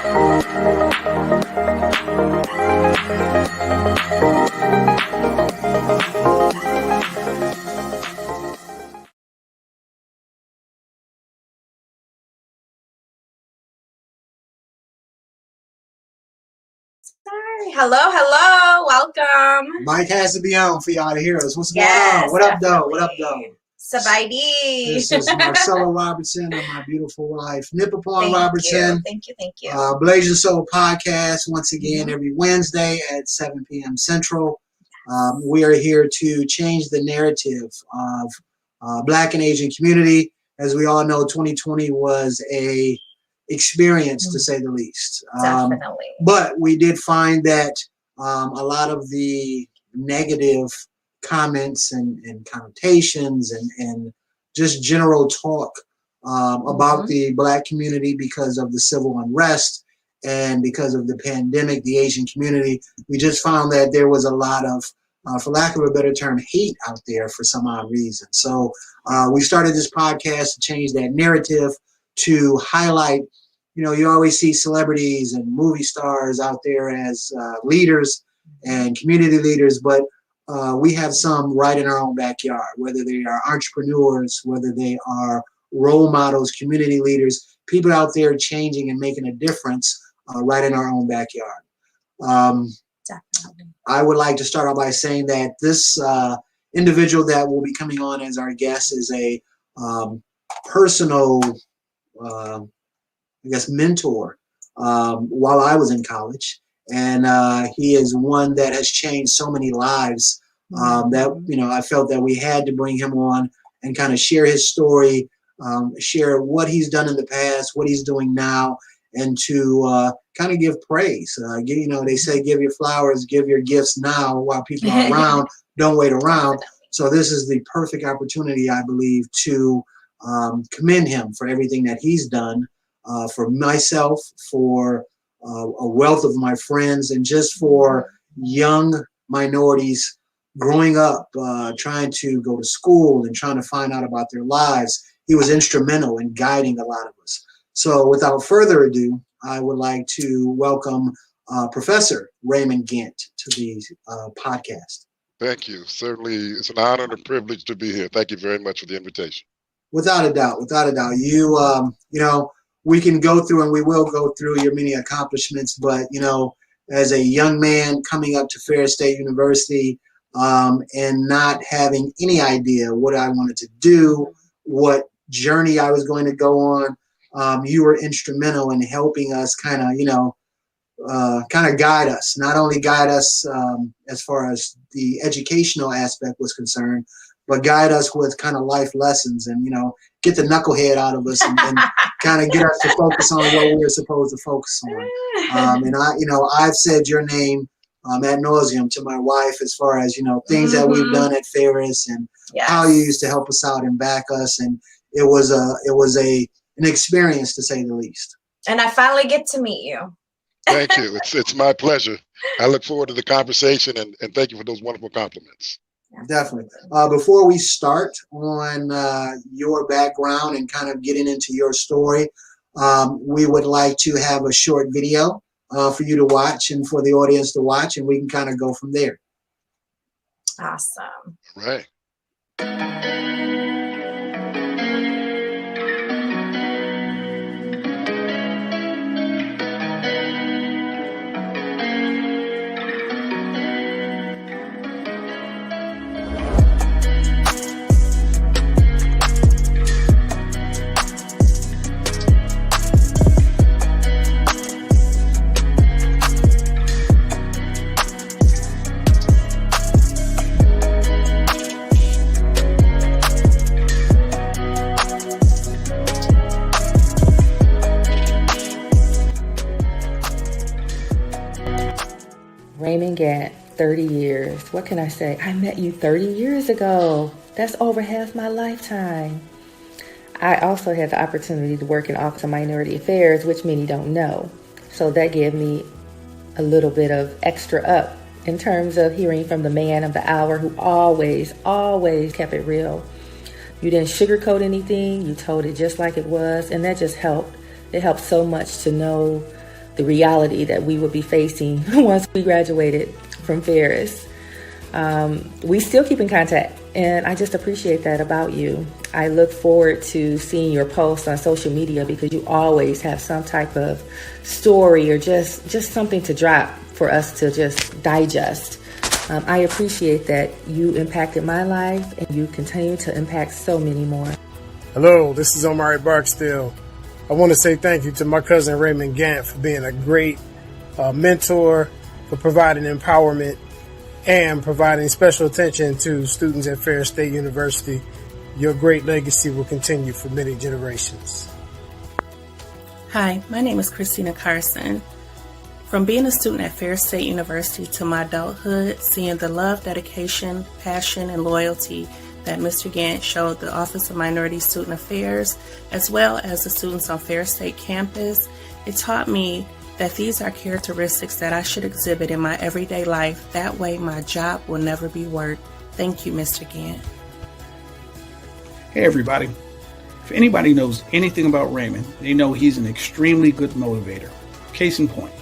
Hello, welcome. Mike has to be on for y'all to hear us. What's going on? What up, though? What up, though? Sabaidi. This is Marcella Robertson and my beautiful wife, Nipapon Robertson. Thank you. Blasian Soul Podcast, once again, every Wednesday at 7 p.m. Central. We are here to change the narrative of Black and Asian community. As we all know, 2020 was a experience, to say the least. Definitely. But we did find that a lot of the negative comments and connotations and just general talk about the Black community because of the civil unrest and because of the pandemic, the Asian community, we just found that there was a lot of, for lack of a better term, hate out there for some odd reason. So we started this podcast to change that narrative, to highlight, you always see celebrities and movie stars out there as leaders and community leaders, but we have some right in our own backyard, whether they are entrepreneurs, whether they are role models, community leaders, people out there changing and making a difference right in our own backyard. Definitely. I would like to start off by saying that this individual that will be coming on as our guest is a personal, mentor while I was in college. And he is one that has changed so many lives that, I felt that we had to bring him on and kind of share his story, share what he's done in the past, what he's doing now, and to kind of give praise. They say give your flowers, give your gifts now while people are around, don't wait around. So this is the perfect opportunity, I believe, to commend him for everything that he's done, for myself, for a wealth of my friends, and just for young minorities growing up, trying to go to school and trying to find out about their lives. He was instrumental in guiding a lot of us. So without further ado, I would like to welcome Professor Raymond Gant to the podcast. Thank you. Certainly, it's an honor and a privilege to be here. Thank you very much for the invitation. Without a doubt. You, we can go through, and we will go through your many accomplishments, but, as a young man coming up to Ferris State University and not having any idea what I wanted to do, what journey I was going to go on, you were instrumental in helping us kind of guide us, not only guide us as far as the educational aspect was concerned, but guide us with kind of life lessons and, get the knucklehead out of us and kind of get us to focus on what we're supposed to focus on. And I've said your name ad nauseum to my wife as far as, things that we've done at Ferris and how you used to help us out and back us. And it was an experience, to say the least. And I finally get to meet you. Thank you. It's my pleasure. I look forward to the conversation and thank you for those wonderful compliments. Definitely. Before we start on your background and kind of getting into your story, we would like to have a short video for you to watch and for the audience to watch, and we can kind of go from there. Awesome. All right. Raymond Gant, 30 years. What can I say? I met you 30 years ago. That's over half my lifetime. I also had the opportunity to work in Office of Minority Affairs, which many don't know. So that gave me a little bit of extra up in terms of hearing from the man of the hour who always kept it real. You didn't sugarcoat anything. You told it just like it was. And that just helped. It helped so much to know the reality that we would be facing once we graduated from Ferris. We still keep in contact, and I just appreciate that about you. I look forward to seeing your posts on social media because you always have some type of story or just something to drop for us to just digest. I appreciate that you impacted my life and you continue to impact so many more. Hello, this is Omari Barksdale. I want to say thank you to my cousin Raymond Gant for being a great mentor, for providing empowerment, and providing special attention to students at Ferris State University. Your great legacy will continue for many generations. Hi, my name is Christina Carson. From being a student at Ferris State University to my adulthood, seeing the love, dedication, passion, and loyalty that Mr. Gant showed the Office of Minority Student Affairs, as well as the students on Ferris State campus, it taught me that these are characteristics that I should exhibit in my everyday life. That way my job will never be work. Thank you, Mr. Gant. Hey everybody. If anybody knows anything about Raymond, they know he's an extremely good motivator. Case in point,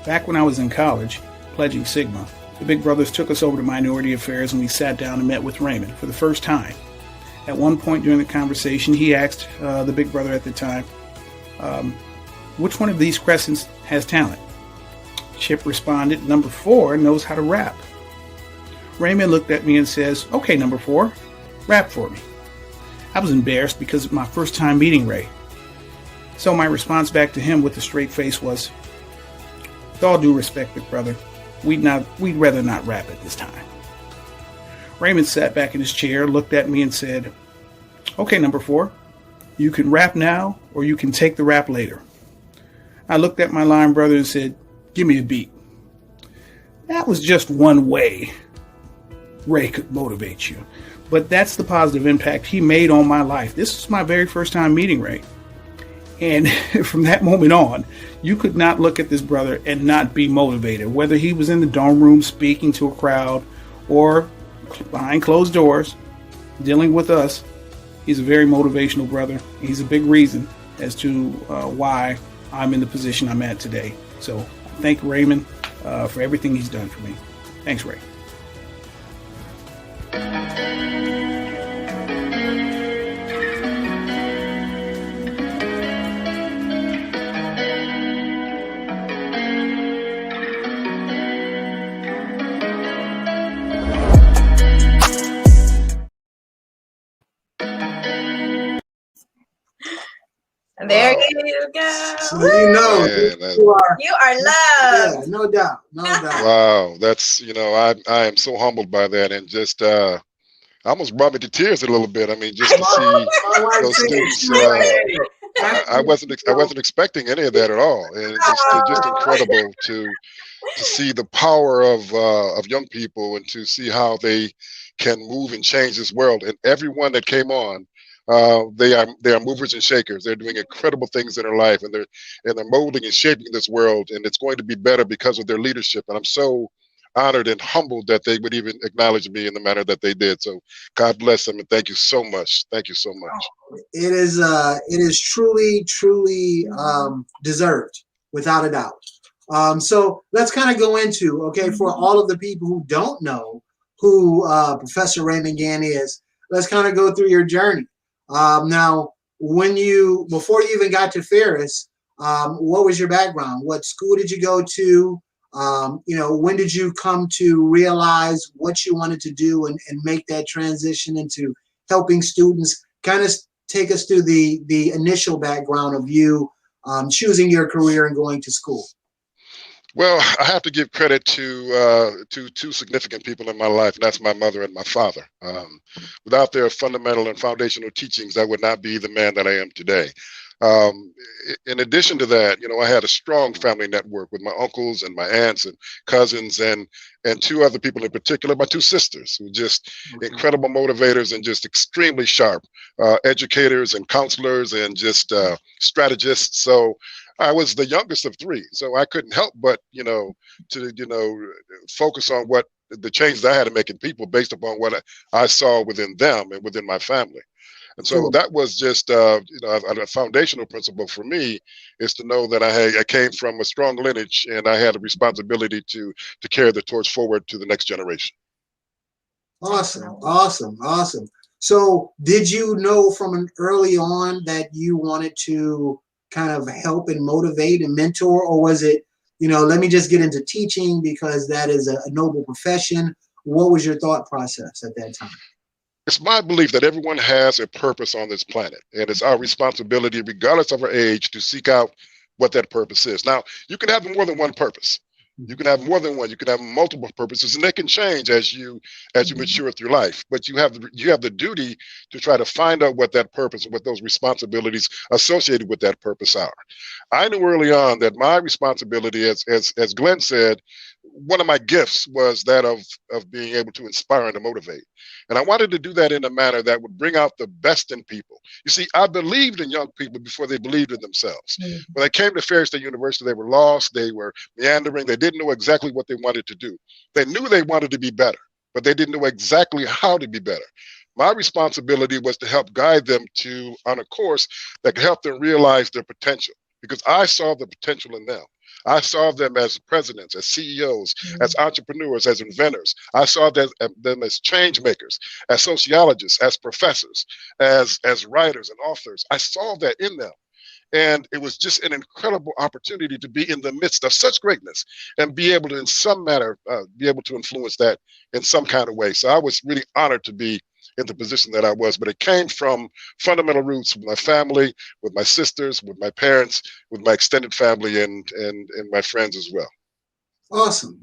back when I was in college, pledging Sigma, the Big Brothers took us over to Minority Affairs and we sat down and met with Raymond for the first time. At one point during the conversation, he asked the Big Brother at the time, which one of these crescents has talent? Chip responded, number 4 knows how to rap. Raymond looked at me and says, okay, number 4, rap for me. I was embarrassed because of my first time meeting Ray. So my response back to him with a straight face was, with all due respect, Big Brother, we'd rather not rap at this time. Raymond sat back in his chair, looked at me and said, okay, number 4, you can rap now or you can take the rap later. I looked at my line brother and said, give me a beat. That was just one way Ray could motivate you. But that's the positive impact he made on my life. This was my very first time meeting Ray. And from that moment on, you could not look at this brother and not be motivated. Whether he was in the dorm room speaking to a crowd or behind closed doors dealing with us, he's a very motivational brother. He's a big reason as to why I'm in the position I'm at today. So thank Raymond for everything he's done for me. Thanks, Ray. There you go. So you know, Yeah, You are loved. yeah, no doubt, no doubt. wow, that's I am so humbled by that, and just almost brought me to tears a little bit. I mean, just to see My wife those said students. she I wasn't expecting any of that at all, and it's just incredible to see the power of young people and to see how they can move and change this world. And everyone that came on, they are movers and shakers. They're doing incredible things in their life, and they're molding and shaping this world. And it's going to be better because of their leadership. And I'm so honored and humbled that they would even acknowledge me in the manner that they did. So God bless them, and thank you so much. Thank you so much. It is truly deserved, without a doubt. So let's kind of go into, okay, for all of the people who don't know who Professor Raymond Gant is, let's kind of go through your journey. Now, before you even got to Ferris, what was your background? What school did you go to? When did you come to realize what you wanted to do and make that transition into helping students? Kind of take us through the initial background of you choosing your career and going to school. Well, I have to give credit to two significant people in my life, and that's my mother and my father. Without their fundamental and foundational teachings, I would not be the man that I am today. In addition to that, I had a strong family network with my uncles and my aunts and cousins and two other people in particular, my two sisters, who were just incredible motivators and just extremely sharp educators and counselors and just strategists. So I was the youngest of 3, so I couldn't help but, to focus on what the changes I had to make in people based upon what I saw within them and within my family. And so that was just, a foundational principle for me, is to know that I came from a strong lineage and I had a responsibility to carry the torch forward to the next generation. Awesome. So did you know from early on that you wanted to kind of help and motivate and mentor, or was it, let me just get into teaching because that is a noble profession? What was your thought process at that time? It's my belief that everyone has a purpose on this planet, and it's our responsibility, regardless of our age, to seek out what that purpose is. Now, you can have more than one purpose. You can have more than one. You can have multiple purposes, and they can change as you mature through life. But you have the duty to try to find out what that purpose and what those responsibilities associated with that purpose are. I knew early on that my responsibility, as Glenn said, one of my gifts was that of being able to inspire and to motivate. And I wanted to do that in a manner that would bring out the best in people. You see, I believed in young people before they believed in themselves. Mm-hmm. When they came to Ferris State University, they were lost, they were meandering, they didn't know exactly what they wanted to do. They knew they wanted to be better, but they didn't know exactly how to be better. My responsibility was to help guide them on a course that could help them realize their potential, because I saw the potential in them. I saw them as presidents, as CEOs, as entrepreneurs, as inventors. I saw them as change makers, as sociologists, as professors, as writers and authors. I saw that in them. And it was just an incredible opportunity to be in the midst of such greatness and be able to, in some manner, be able to influence that in some kind of way. So I was really honored to be in the position that I was, but it came from fundamental roots with my family, with my sisters, with my parents, with my extended family, and my friends as well. Awesome.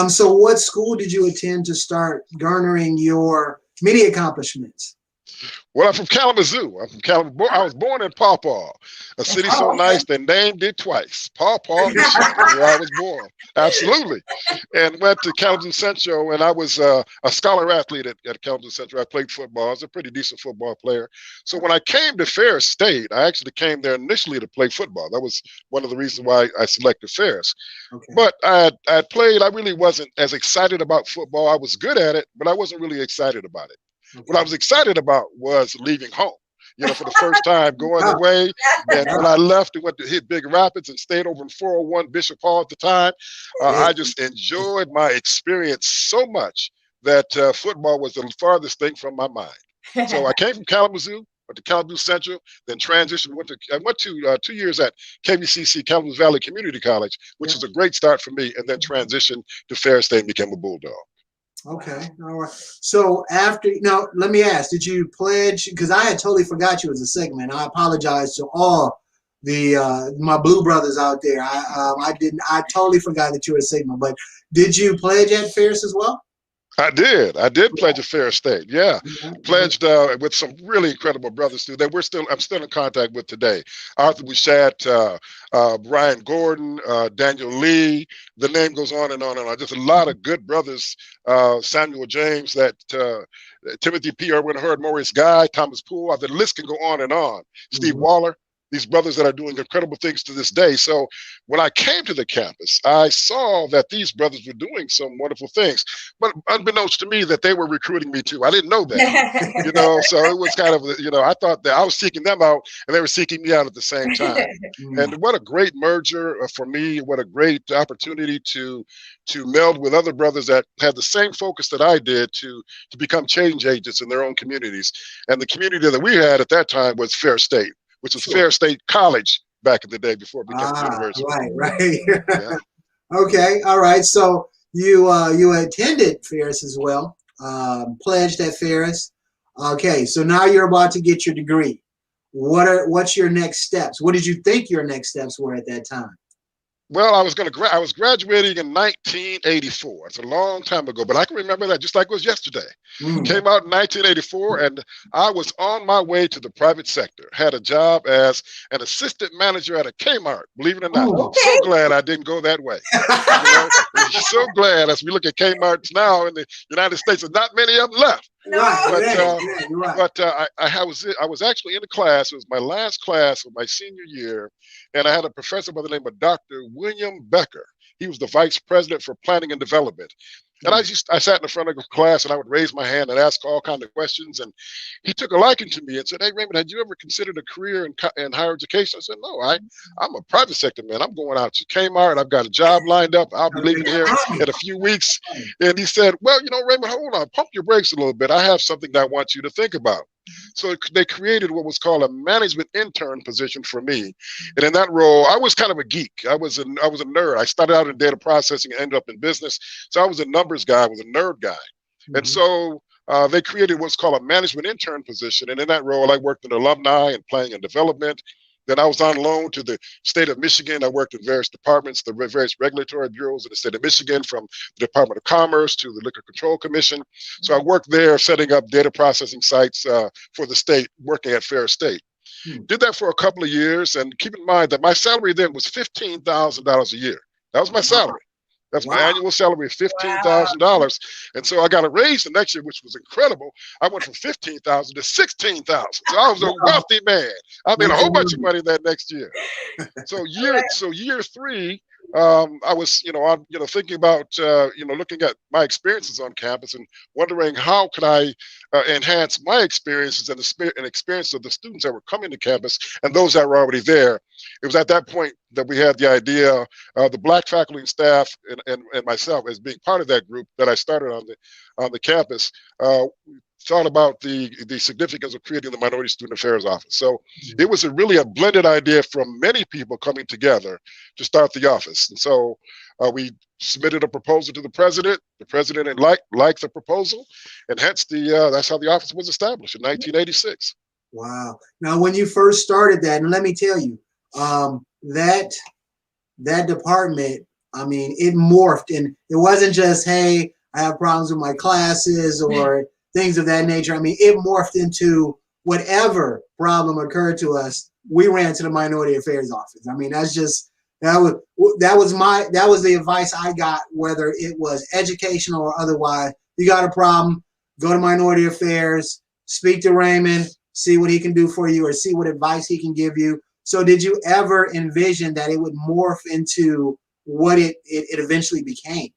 So what school did you attend to start garnering your many accomplishments? Well, I'm from Kalamazoo. I was born in Paw Paw, a city so nice they named it twice. Paw Paw, where I was born. Absolutely. And went to Kalamazoo Central, and I was a scholar athlete at Kalamazoo Central. I played football. I was a pretty decent football player. So when I came to Ferris State, I actually came there initially to play football. That was one of the reasons why I selected Ferris. Okay. But I really wasn't as excited about football. I was good at it, but I wasn't really excited about it. Okay. What I was excited about was leaving home, for the first time, going away. And when I left and went to hit Big Rapids and stayed over in 401 Bishop Hall at the time, I just enjoyed my experience so much that football was the farthest thing from my mind. So I came from Kalamazoo, went to Kalamazoo Central, then transitioned. I went to 2 years at KVCC, Kalamazoo Valley Community College, which was a great start for me, and then transitioned to Ferris State and became a Bulldog. Okay. All right. So let me ask, did you pledge? Because I had totally forgot you as a segment. I apologize to all my blue brothers out there. I totally forgot that you were a Sigma, but did you pledge at Ferris as well? I did pledge at Ferris State. Yeah. Pledged with some really incredible brothers too. I'm still in contact with today. Arthur Bouchat, Brian Gordon, Daniel Lee. The name goes on and on and on. Just a lot of good brothers. Samuel James, Timothy P. Irwin Hurd, Maurice Guy, Thomas Poole. The list can go on and on. Steve Waller. These brothers that are doing incredible things to this day. So when I came to the campus, I saw that these brothers were doing some wonderful things, but unbeknownst to me that they were recruiting me too. I didn't know that, so it was kind of, I thought that I was seeking them out and they were seeking me out at the same time. And what a great merger for me. What a great opportunity to meld with other brothers that had the same focus that I did to become change agents in their own communities. And the community that we had at that time was Ferris State, which was Ferris State College back in the day before it became a university. Right. Yeah. Okay. All right. So you attended Ferris as well, pledged at Ferris. Okay. So now you're about to get your degree. What's your next steps? What did you think your next steps were at that time? Well, I was graduating in 1984. It's a long time ago, but I can remember that just like it was yesterday. Came out in 1984, and I was on my way to the private sector. Had a job as an assistant manager at a Kmart, believe it or not. Okay. So glad I didn't go that way. So glad as we look at Kmart's now in the United States, there's not many of them left. No. But I was actually in a class. It was my last class of my senior year, and I had a professor by the name of Dr. William Becker. He was the vice president for planning and development. And I sat in the front of the class and I would raise my hand and ask all kinds of questions. And he took a liking to me and said, "Hey, Raymond, had you ever considered a career in higher education?" I said, "No, I'm a private sector man. I'm going out to Kmart. I've got a job lined up. I'll be leaving here in a few weeks." And he said, "Well, Raymond, hold on, pump your brakes a little bit. I have something that I want you to think about." So they created what was called a management intern position for me. And in that role, I was kind of a geek. I was a nerd. I started out in data processing and ended up in business. So I was a numbers guy. I was a nerd guy. And so they created what's called a management intern position. And in that role, I worked in alumni and planning and development. Then I was on loan to the state of Michigan. I worked in various departments, the various regulatory bureaus in the state of Michigan, from the Department of Commerce to the Liquor Control Commission. So I worked there setting up data processing sites for the state, working at Ferris State. Did that for a couple of years. And keep in mind that my salary then was $15,000 a year. That was my salary. That's my annual salary of $15,000. And so I got a raise the next year, which was incredible. I went from $15,000 to $16,000. So I was a wealthy man. I made a whole bunch of money that next year. So year three, I was, thinking about, looking at my experiences on campus and wondering how could I enhance my experiences and the experience of the students that were coming to campus and those that were already there. It was at that point that we had the idea, the Black faculty and staff and myself as being part of that group that I started on the campus, thought about the significance of creating the Minority Student Affairs Office. So it was really a blended idea from many people coming together to start the office. And so we submitted a proposal to the president. The president liked the proposal, and hence that's how the office was established in 1986. Wow. Now, when you first started that, and let me tell you, that department, I mean, it morphed, and it wasn't just, hey, I have problems with my classes or things of that nature. I mean, it morphed into whatever problem occurred to us, we ran to the Minority Affairs Office. I mean, that was the advice I got, whether it was educational or otherwise. You got a problem, go to Minority Affairs, speak to Raymond, see what he can do for you or see what advice he can give you. So did you ever envision that it would morph into what it eventually became?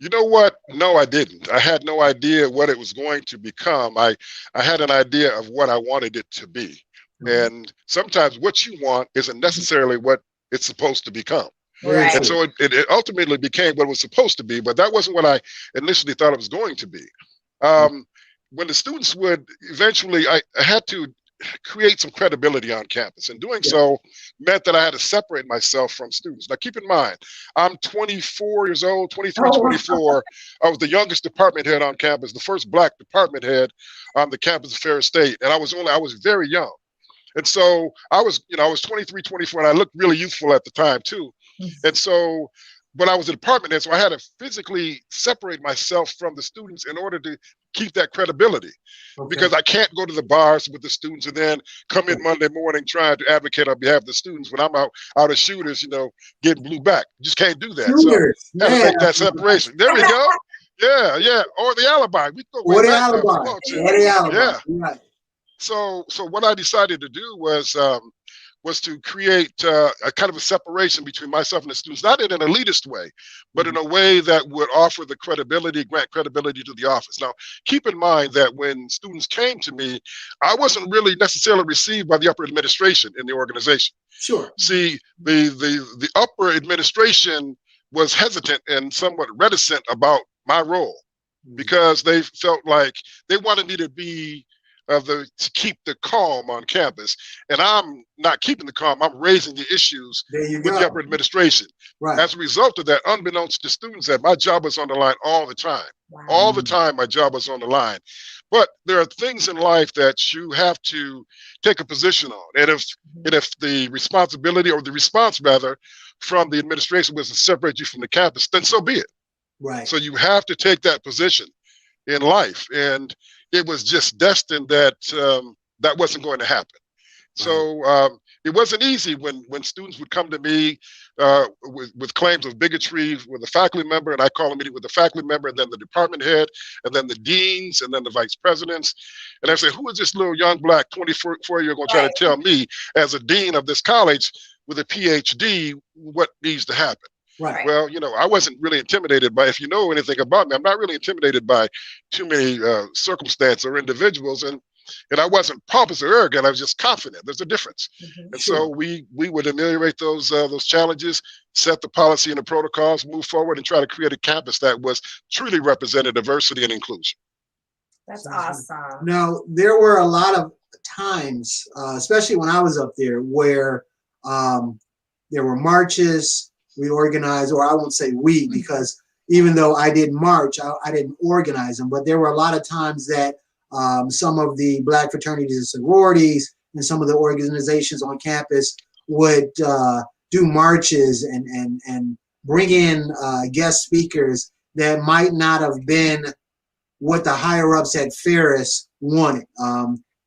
You know what? No, I didn't. I had no idea what it was going to become. I had an idea of what I wanted it to be. And sometimes what you want isn't necessarily what it's supposed to become. Right. And so it ultimately became what it was supposed to be, but that wasn't what I initially thought it was going to be. When the students would eventually, I had to create some credibility on campus, and doing so meant that I had to separate myself from students. Now, keep in mind, I'm 24 years old, 23, 24. I was the youngest department head on campus, the first Black department head on the campus of Ferris State, and I was very young. And so I was 23, 24, and I looked really youthful at the time too. And so when I was a department head, so I had to physically separate myself from the students in order to keep that credibility. Because I can't go to the bars with the students and then come in Monday morning trying to advocate on behalf of the students when I'm out of shooters, getting blue back. You just can't do that. Shooters. So I had to make that separation. There we go. Yeah. Or the alibi. We go or way the back alibi. Or the alibi. Yeah. Right. So what I decided to do was to create a kind of a separation between myself and the students, not in an elitist way, but in a way that would offer the credibility, grant credibility to the office. Now, keep in mind that when students came to me, I wasn't really necessarily received by the upper administration in the organization. Sure. See, the upper administration was hesitant and somewhat reticent about my role because they felt like they wanted me to be to keep the calm on campus, and I'm not keeping the calm. I'm raising the issues with the upper administration. Right. As a result of that, unbeknownst to students, that my job was on the line all the time. Wow. All the time, my job was on the line. But there are things in life that you have to take a position on, and if the responsibility or the response rather from the administration was to separate you from the campus, then so be it. Right. So you have to take that position in life, and it was just destined that that wasn't going to happen. So it wasn't easy when students would come to me with claims of bigotry with a faculty member, and I call a meeting with the faculty member, and then the department head, and then the deans, and then the vice presidents. And I say, who is this little young Black 24-year-old going to try to tell me as a dean of this college with a PhD what needs to happen? Right. Well, I wasn't really intimidated by, if you know anything about me, I'm not really intimidated by too many circumstances or individuals. And I wasn't pompous or arrogant. I was just confident. There's a difference. And Sure. so we would ameliorate those challenges, set the policy and the protocols, move forward, and try to create a campus that was truly represented diversity and inclusion. That's awesome. Now, there were a lot of times, especially when I was up there, where there were marches we organized, or I won't say we, because even though I didn't march, I didn't organize them, but there were a lot of times that some of the Black fraternities and sororities and some of the organizations on campus would do marches and bring in guest speakers that might not have been what the higher ups at Ferris wanted.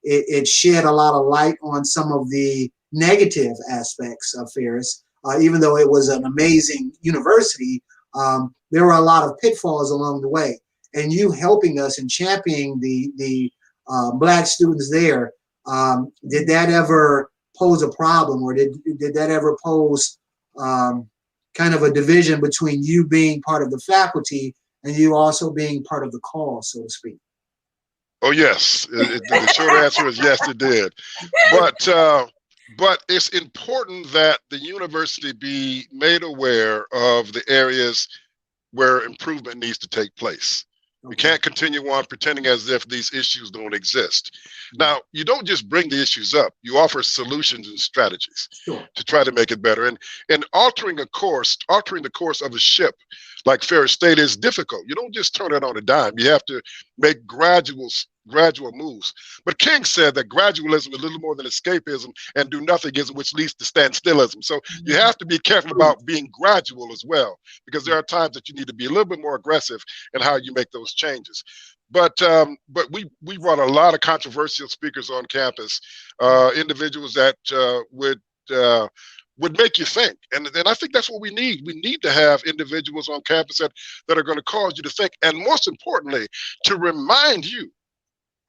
It shed a lot of light on some of the negative aspects of Ferris. Even though it was an amazing university, there were a lot of pitfalls along the way. And you helping us and championing the Black students there, did that ever pose a problem, or did that ever pose kind of a division between you being part of the faculty and you also being part of the call, so to speak? Oh, yes. The short answer is yes, it did. But it's important that the university be made aware of the areas where improvement needs to take place. We can't continue on pretending as if these issues don't exist. Now, you don't just bring the issues up, you offer solutions and strategies to try to make it better. And altering the course of a ship like Ferris State is difficult. You don't just turn it on a dime. You have to make gradual moves. But King said that gradualism is a little more than escapism, and do nothingism, which leads to standstillism. So you have to be careful about being gradual as well, because there are times that you need to be a little bit more aggressive in how you make those changes. But we brought a lot of controversial speakers on campus, individuals that would make you think. And I think that's what we need. We need to have individuals on campus that are going to cause you to think, and most importantly, to remind you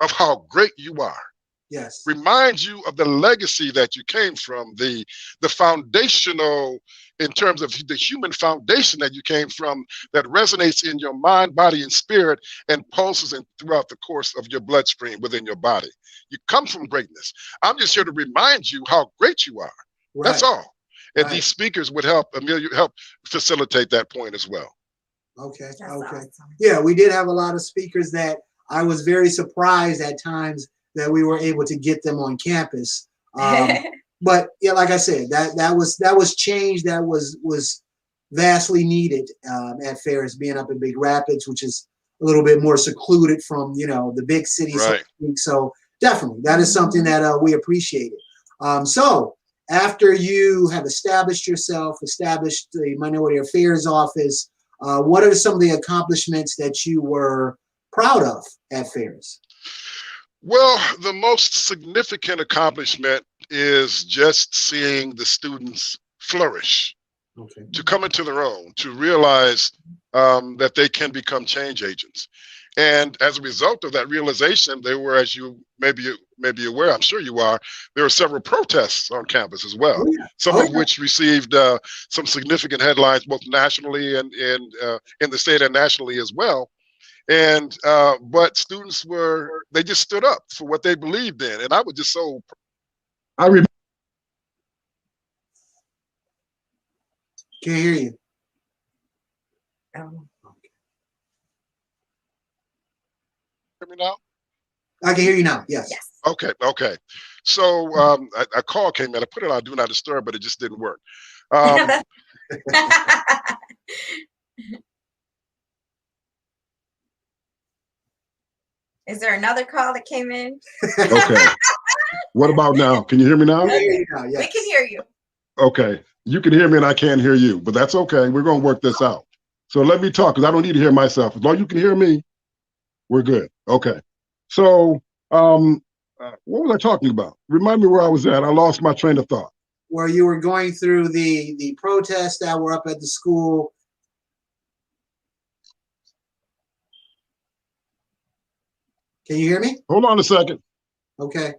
of how great you are. Yes. Remind you of the legacy that you came from, the foundational, in terms of the human foundation that you came from, that resonates in your mind, body, and spirit, and pulses throughout the course of your bloodstream within your body. You come from greatness. I'm just here to remind you how great you are. Right. That's all. And these speakers would help facilitate that point as well. Okay. That's okay. awesome. Yeah, we did have a lot of speakers that I was very surprised at times that we were able to get them on campus. But yeah, like I said, that was change that was vastly needed at Ferris, being up in Big Rapids, which is a little bit more secluded from the big cities. Right. So definitely, that is something that we appreciated. So after you have established the Minority Affairs Office, what are some of the accomplishments that you were proud of at Ferris? Well, the most significant accomplishment is just seeing the students flourish, to come into their own, to realize that they can become change agents. And as a result of that realization, there were, as you may be aware, I'm sure you are, there were several protests on campus as well, some of which received some significant headlines, both nationally and in the state and nationally as well. And but students they just stood up for what they believed in, and I was just so. Can't hear you. Hear me now? I can hear you now. Yes. Okay. So a call came in. I put it on Do Not Disturb, but it just didn't work. Is there another call that came in? Okay. What about now? Can you hear me now? We can hear you. Okay. You can hear me and I can't hear you, but that's okay. We're going to work this out. So let me talk, because I don't need to hear myself. As long as you can hear me, we're good. Okay. So what was I talking about? Remind me where I was at. I lost my train of thought. Where you were going through the protests that were up at the school. Can you hear me? Hold on a second. Okay.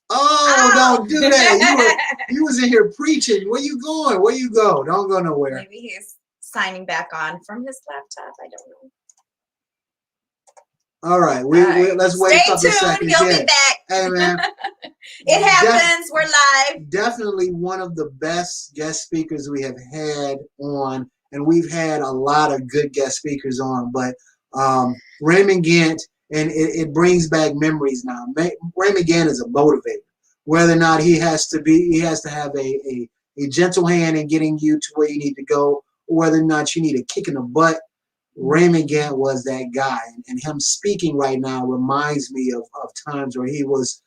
Oh, Don't do that. You was in here preaching. Where you going? Where you go? Don't go nowhere. Maybe he's signing back on from his laptop. I don't know. All right. Let's wait a couple of seconds. He'll be back. Hey, man. It happens. We're live. Definitely one of the best guest speakers we have had on, and we've had a lot of good guest speakers on, but Raymond Gant, and it brings back memories now. Raymond Gant is a motivator. Whether or not he has to have a gentle hand in getting you to where you need to go, or whether or not you need a kick in the butt. Raymond Gant was that guy, and him speaking right now reminds me of times where he was,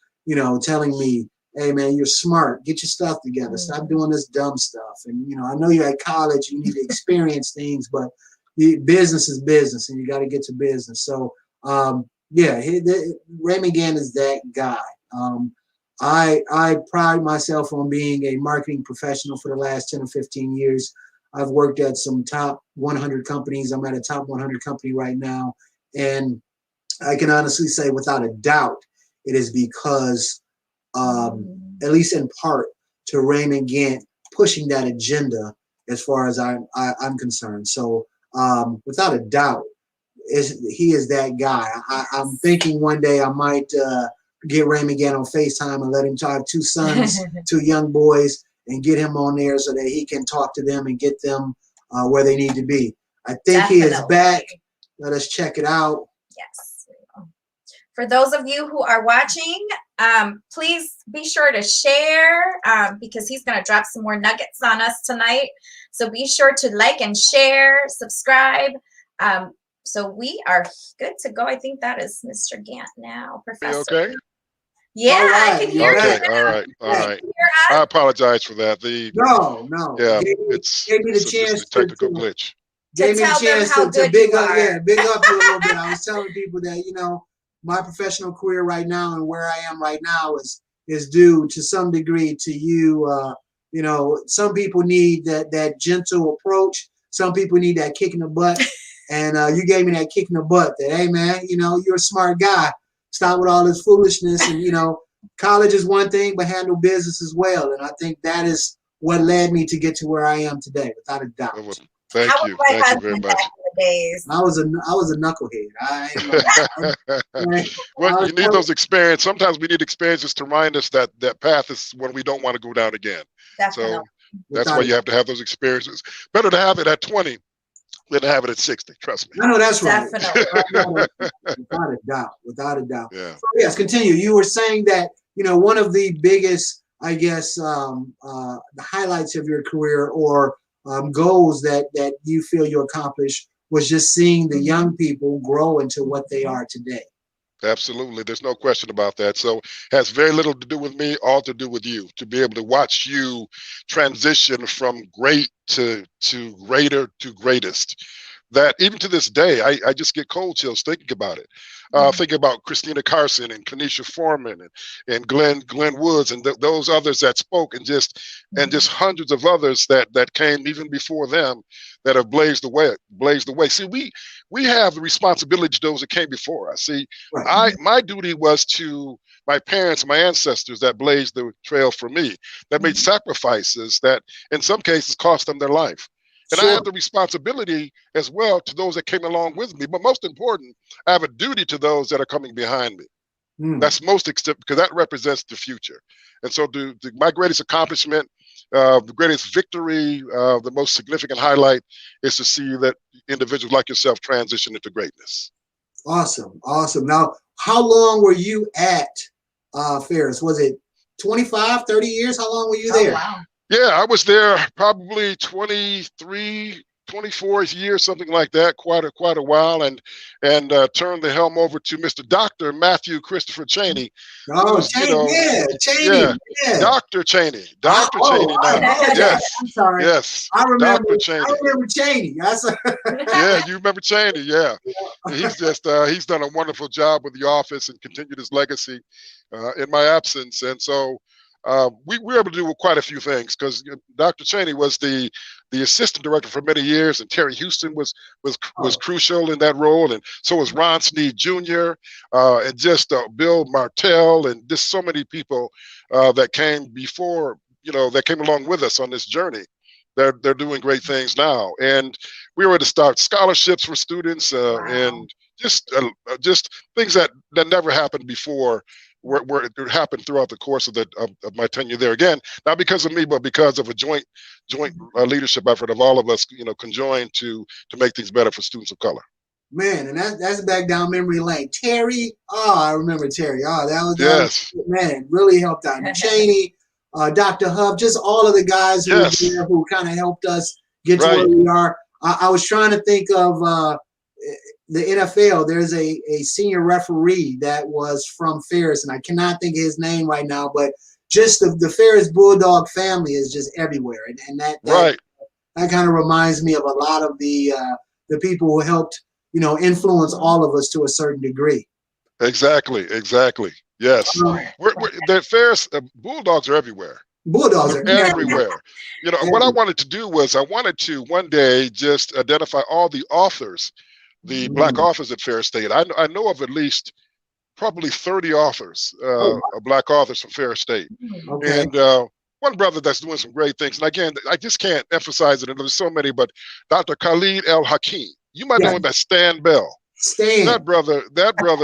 telling me, hey man, you're smart, get your stuff together, stop doing this dumb stuff. And I know you're at college, you need to experience things, but business is business, and you got to get to business. So Raymond Gant is that guy. I pride myself on being a marketing professional for the last 10 or 15 years. I've worked at some top 100 companies. I'm at a top 100 company right now. And I can honestly say without a doubt, it is because, at least in part, to Raymond Gant pushing that agenda as far as I'm concerned. So without a doubt, he is that guy. I'm thinking one day I might get Raymond Gant on FaceTime and let him talk two sons, two young boys, and get him on there so that he can talk to them and get them where they need to be. I think he is back. Let us check it out. Yes. For those of you who are watching, please be sure to share because he's going to drop some more nuggets on us tonight. So be sure to like and share, subscribe. So we are good to go. I think that is Mr. Gant now, Professor. Okay. Yeah, I can hear you. All right. I apologize for that. No. Yeah, gave me the chance just a technical glitch. Gave me the chance to big up you a little bit. I was telling people that my professional career right now and where I am right now is due to some degree to you. Some people need that gentle approach. Some people need that kick in the butt, and you gave me that kick in the butt. That hey man, you're a smart guy. Stop with all this foolishness, and college is one thing, but handle business as well. And I think that is what led me to get to where I am today, without a doubt. Thank you very much. I was a knucklehead. Well, you need those experiences. Sometimes we need experiences to remind us that path is one we don't want to go down again. Definitely. So that's why you have to have those experiences. Better to have it at 20 than to have it at 60. Trust me. I know that's right. Definitely. Without a doubt. Yeah. So yes, continue. You were saying that one of the biggest, I guess, the highlights of your career or goals that you feel you accomplished was just seeing the young people grow into what they are today. Absolutely. There's no question about that. So it has very little to do with me, all to do with you, to be able to watch you transition from great to greater to greatest. That even to this day, I just get cold chills thinking about it. Thinking about Christina Carson and Kanisha Foreman and Glenn Woods and those others that spoke and just hundreds of others that came even before them that have blazed the way. See, we have the responsibility to those that came before us. See, right. My duty was to my parents, my ancestors that blazed the trail for me, that made sacrifices that in some cases cost them their life. And I have the responsibility as well to those that came along with me. But most important, I have a duty to those that are coming behind me. That's most extent because that represents the future. And so my greatest accomplishment, the greatest victory, the most significant highlight is to see that individuals like yourself transition into greatness. Awesome. Now, how long were you at Ferris? Was it 25, 30 years? How long were you there? Wow. Yeah, I was there probably 23, 24 years, something like that, quite a while, and turned the helm over to Mr. Dr. Matthew Christopher Cheney. Oh, Cheney, yeah. Dr. Cheney. Dr. Cheney now. Yes. I'm sorry. Yes. I remember Cheney. Yeah, you remember Cheney, yeah. He's just he's done a wonderful job with the office and continued his legacy in my absence. And so we were able to do quite a few things because Dr. Cheney was the assistant director for many years, and Terry Houston was crucial in that role, and so was Ron Sneed Jr. And just Bill Martell, and just so many people that came before, that came along with us on this journey. They're doing great things now, and we were able to start scholarships for students, and just things that never happened before. Where it happened throughout the course of my tenure there. Again, not because of me, but because of a joint leadership effort of all of us, conjoined to make things better for students of color. Man, and that's back down memory lane. Terry, I remember Terry. That was man, really helped out. Cheney, Dr. Huff, just all of the guys who were there who kind of helped us get to where we are. I was trying to think of the NFL. There's a senior referee that was from Ferris, and I cannot think of his name right now, but just the Ferris Bulldog family is just everywhere. And that kind of reminds me of a lot of the people who helped, influence all of us to a certain degree. Exactly. Yes. The Ferris Bulldogs are everywhere. Bulldogs are everywhere. What I wanted to do was I wanted to one day just identify all the authors, the Black authors at Ferris State. I know of at least probably 30 authors, Black authors from Ferris State. Okay. And one brother that's doing some great things. And again, I just can't emphasize it. And there's so many, but Dr. Khalid L. Hakim. You might know him as Stan Bell. Stan. That brother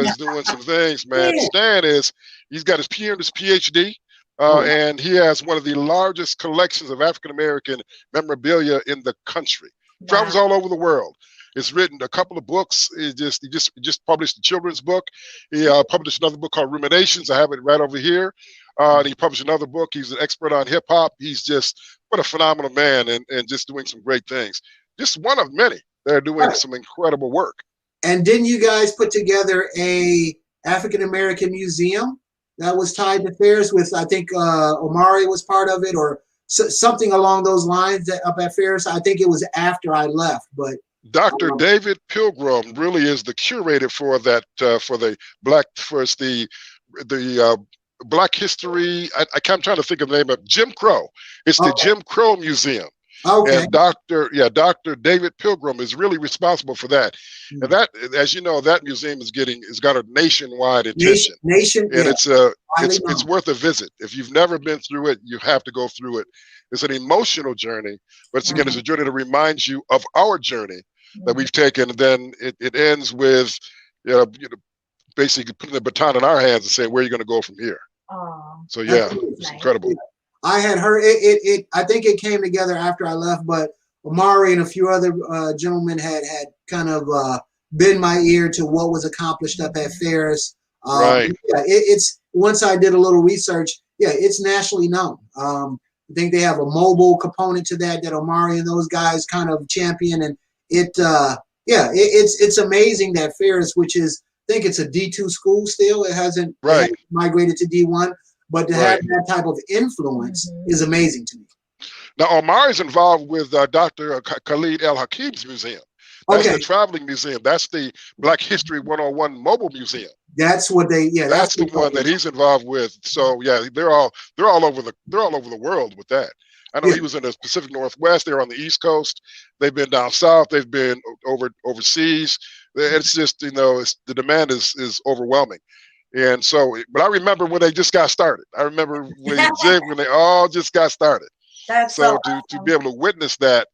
is doing some things, man. Stan he's got his PhD, and he has one of the largest collections of African-American memorabilia in the country. Travels all over the world. He's written a couple of books. He just published a children's book. He published another book called Ruminations. I have it right over here. And he published another book. He's an expert on hip hop. He's what a phenomenal man, and just doing some great things. Just one of many. They're doing some incredible work. And didn't you guys put together a African American museum that was tied to Ferris with, I think Omari was part of it, or something along those lines up at Ferris? I think it was after I left, but. Dr. David Pilgrim really is the curator for that, for the Black History. I'm trying to think of the name of Jim Crow. It's the Jim Crow Museum. Okay. And Dr. David Pilgrim is really responsible for that. And that, as you know, that museum has got a nationwide attention. And it's worth a visit. If you've never been through it, you have to go through it. It's an emotional journey, but it's a journey that reminds you of our journey that we've taken. And then it ends with, basically putting the baton in our hands and saying, where are you going to go from here? So it's incredible. I had heard it. I think it came together after I left, but Omari and a few other gentlemen had kind of been my ear to what was accomplished up at Ferris. It's once I did a little research. It's nationally known. I think they have a mobile component to that Omari and those guys kind of champion, and it's amazing that Ferris, which is, I think it's a D2 school still, it hasn't migrated to D1. But to have that type of influence is amazing to me. Now, Omari's involved with Dr. Khalid L. Hakim's museum. That's the traveling museum. That's the Black History 101 mobile museum. That's what that's the one that he's involved with. So they're all over the world with that. I know he was in the Pacific Northwest. They're on the East Coast. They've been down south. They've been overseas. It's just, the demand is overwhelming. And so, but I remember when they just got started. I remember when they all just got started. To be able to witness that,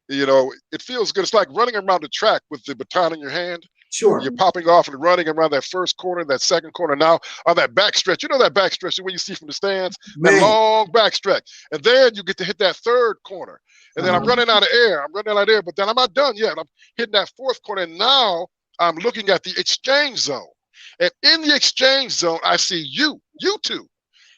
it feels good. It's like running around the track with the baton in your hand. Sure. You're popping off and running around that first corner, that second corner. Now on that back stretch, that back stretch when you see from the stands, that long back stretch. And then you get to hit that third corner. And then I'm running out of air. But then I'm not done yet. I'm hitting that fourth corner. And now I'm looking at the exchange zone. And in the exchange zone, I see you two.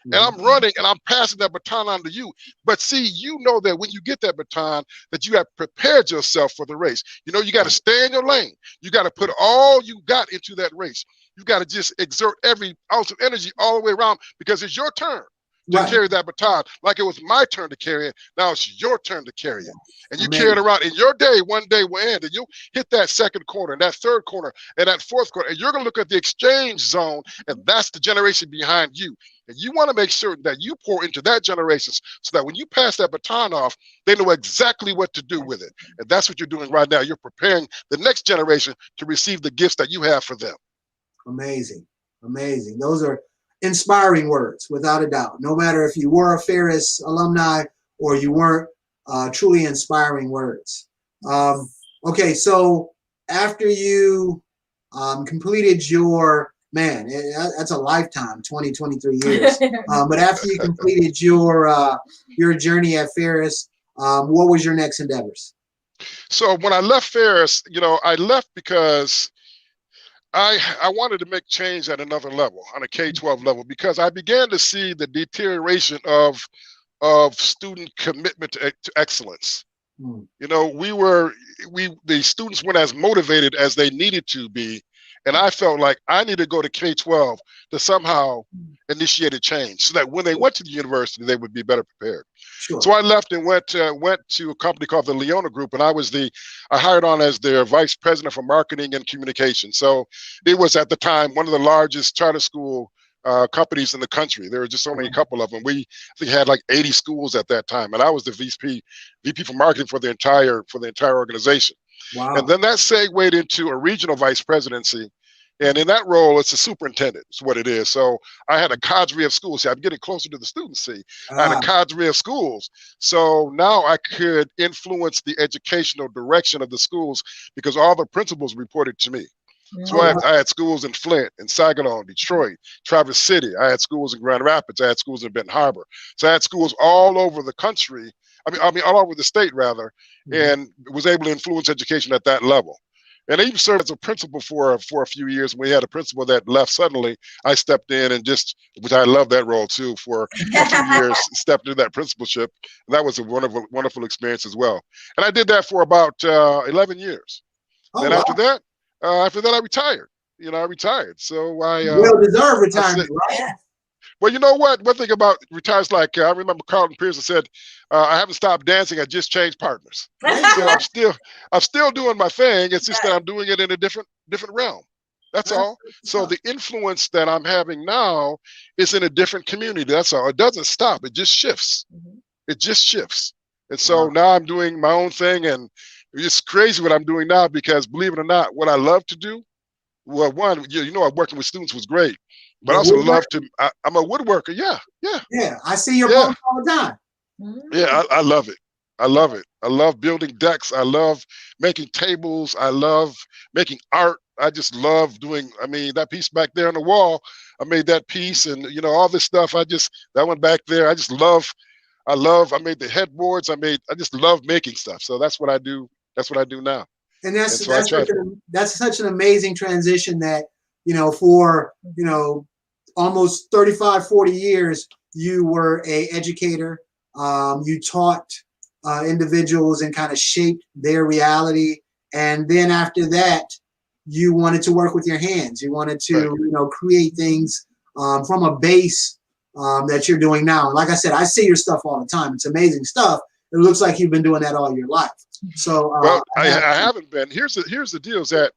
And I'm running and I'm passing that baton on to you. But see, that when you get that baton, that you have prepared yourself for the race. You got to stay in your lane. You got to put all you got into that race. You got to just exert every ounce of energy all the way around, because it's your turn to carry that baton. Like it was my turn to carry it. Now it's your turn to carry it. And you carry it around. And your day, one day will end. And you'll hit that second corner, and that third corner, and that fourth corner. And you're going to look at the exchange zone, and that's the generation behind you. And you want to make sure that you pour into that generation so that when you pass that baton off, they know exactly what to do with it. And that's what you're doing right now. You're preparing the next generation to receive the gifts that you have for them. Amazing. Amazing. Those are inspiring words, without a doubt. No matter if you were a Ferris alumni or you weren't, truly inspiring words. Okay, so after you completed your, man, that's a lifetime, 23 years. But after you completed your journey at Ferris, what was your next endeavors? So when I left Ferris, I left because I wanted to make change at another level, on a K-12 level, because I began to see the deterioration of student commitment to excellence. The students weren't as motivated as they needed to be. And I felt like I needed to go to K-12 to somehow initiate a change so that when they went to the university, they would be better prepared. Sure. So I left and went to a company called the Leona Group, and I hired on as their vice president for marketing and communication. So it was at the time one of the largest charter school companies in the country. There were just only a couple of them. I think had like 80 schools at that time, and I was the VP for marketing for the entire organization. Wow. And then that segued into a regional vice presidency. And in that role, it's a superintendent, is what it is. So I had a cadre of schools. See, I'm getting closer to the students, see. I had a cadre of schools. So now I could influence the educational direction of the schools because all the principals reported to me. So I had schools in Flint, in Saginaw, Detroit, Traverse City. I had schools in Grand Rapids. I had schools in Benton Harbor. So I had schools all over the country. I mean, all over the state, rather, and was able to influence education at that level. And I even served as a principal for a few years. When we had a principal that left suddenly, I stepped in and which I love that role too, for a few years, stepped into that principalship. And that was a wonderful experience as well. And I did that for about 11 years. Oh, and wow. after that, I retired. I retired. So well-deserved retirement, right? Yeah. Well, you know what? One thing about retires, like I remember Carlton Pearson said, "I haven't stopped dancing. I just changed partners." So I'm still doing my thing. It's just that I'm doing it in a different realm. That's all. So the influence that I'm having now is in a different community. That's all. It doesn't stop. It just shifts. It just shifts. And so now I'm doing my own thing, and it's crazy what I'm doing now because, believe it or not, what I love to do. Well, one, working with students was great. But I also love to, I'm a woodworker. Yeah. Yeah, I see your posts all the time. Yeah, I love it. I love it. I love building decks. I love making tables. I love making art. I just love doing, that piece back there on the wall, I made that piece and, all this stuff. That one back there, I made the headboards. I just love making stuff. So that's what I do. That's what I do now. And that's such an amazing transition that, for, almost 35, 40 years, you were an educator. You taught individuals and kind of shaped their reality. And then after that, you wanted to work with your hands. You wanted to, create things from a base that you're doing now. And like I said, I see your stuff all the time. It's amazing stuff. It looks like you've been doing that all your life. So I haven't been. Here's the deal: is that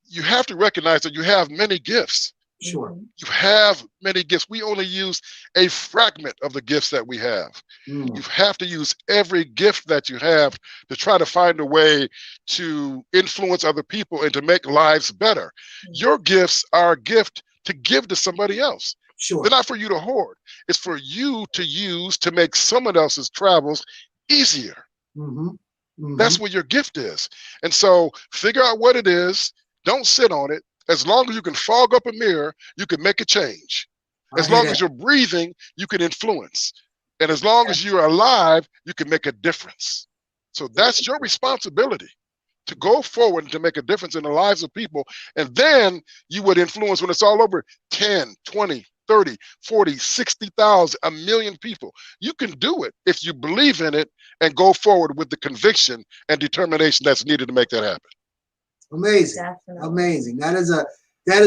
you have to recognize that you have many gifts. Sure. You have many gifts. We only use a fragment of the gifts that we have. You have to use every gift that you have to try to find a way to influence other people and to make lives better. Your gifts are a gift to give to somebody else. Sure. They're not for you to hoard. It's for you to use to make someone else's travels easier. That's what your gift is. And so figure out what it is. Don't sit on it. As long as you can fog up a mirror, you can make a change. As long as you're breathing, you can influence. And as long as you're alive, you can make a difference. So that's your responsibility, to go forward and to make a difference in the lives of people. And then you would influence, when it's all over, 10, 20, 30, 40, 60,000, a million people. You can do it if you believe in it and go forward with the conviction and determination that's needed to make that happen. Amazing. Definitely. Amazing. That is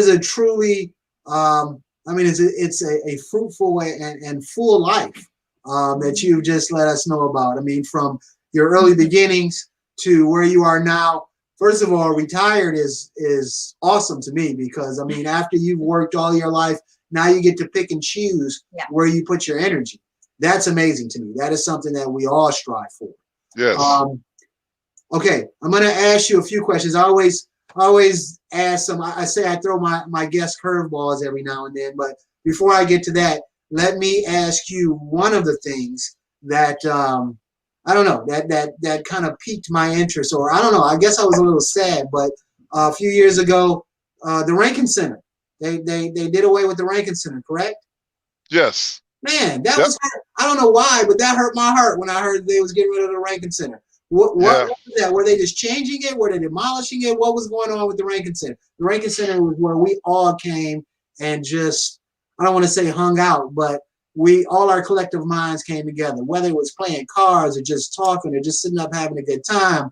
a truly, it's a fruitful way and full life that you've just let us know about. From your early beginnings to where you are now. First of all, retired is awesome to me because, after you've worked all your life, now you get to pick and choose Yeah. where you put your energy. That's amazing to me. That is something that we all strive for. Yes. Okay, I'm going to ask you a few questions. I always ask some. I say I throw my guest curveballs every now and then, but before I get to that, let me ask you one of the things that I don't know, that kind of piqued my interest, or I don't know, I guess I was a little sad, but a few years ago, the Rankin Center, they did away with the Rankin Center, correct? Yes. Man, that was, I don't know why, but that hurt my heart when I heard they was getting rid of the Rankin Center. What was that? Were they just changing it? Were they demolishing it? What was going on with the Rankin Center? The Rankin Center was where we all came and just, I don't want to say hung out, but all our collective minds came together, whether it was playing cards or just talking or just sitting up having a good time.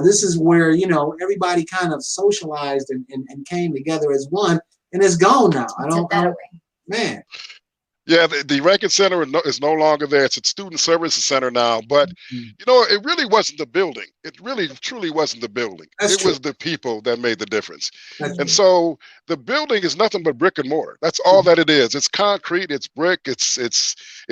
This is where, everybody kind of socialized and came together as one, and it's gone now. Man. Yeah, the Rankin Center is no longer there. It's a student services center now. But, it really wasn't the building. It really, truly wasn't the building. It was the people that made the difference. And so the building is nothing but brick and mortar. That's all that it is. It's concrete, it's brick, it's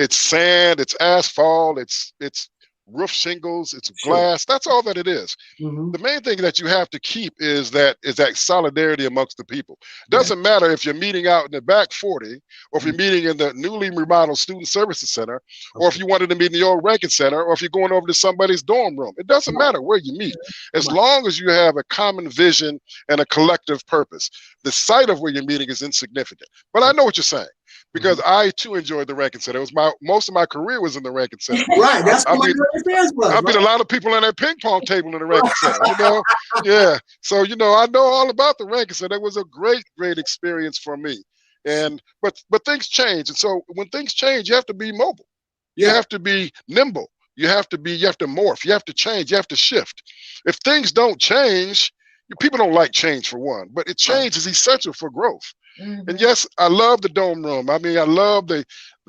sand, it's asphalt, it's roof shingles, it's glass. That's all that it is. The main thing that you have to keep is that solidarity amongst the people. Doesn't matter if you're meeting out in the back 40, or if you're meeting in the newly remodeled student services center, or if you wanted to meet in the old Rankin Center, or if you're going over to somebody's dorm room. It doesn't matter where you meet, as long as you have a common vision and a collective purpose. The site of where you're meeting is insignificant. But I know what you're saying, because I too enjoyed the Rankin Center. It was most of my career was in the Rankin Center. Right, that's what my experience was. I beat a lot of people on that ping pong table in the Rankin Center. Yeah. So I know all about the Rankin Center. It was a great experience for me. But things change, and so when things change, you have to be mobile. You have to be nimble. You have to morph. You have to change. You have to shift. If things don't change, people don't like change, for one, but change is essential for growth. And yes, I love the dome room. I mean, I love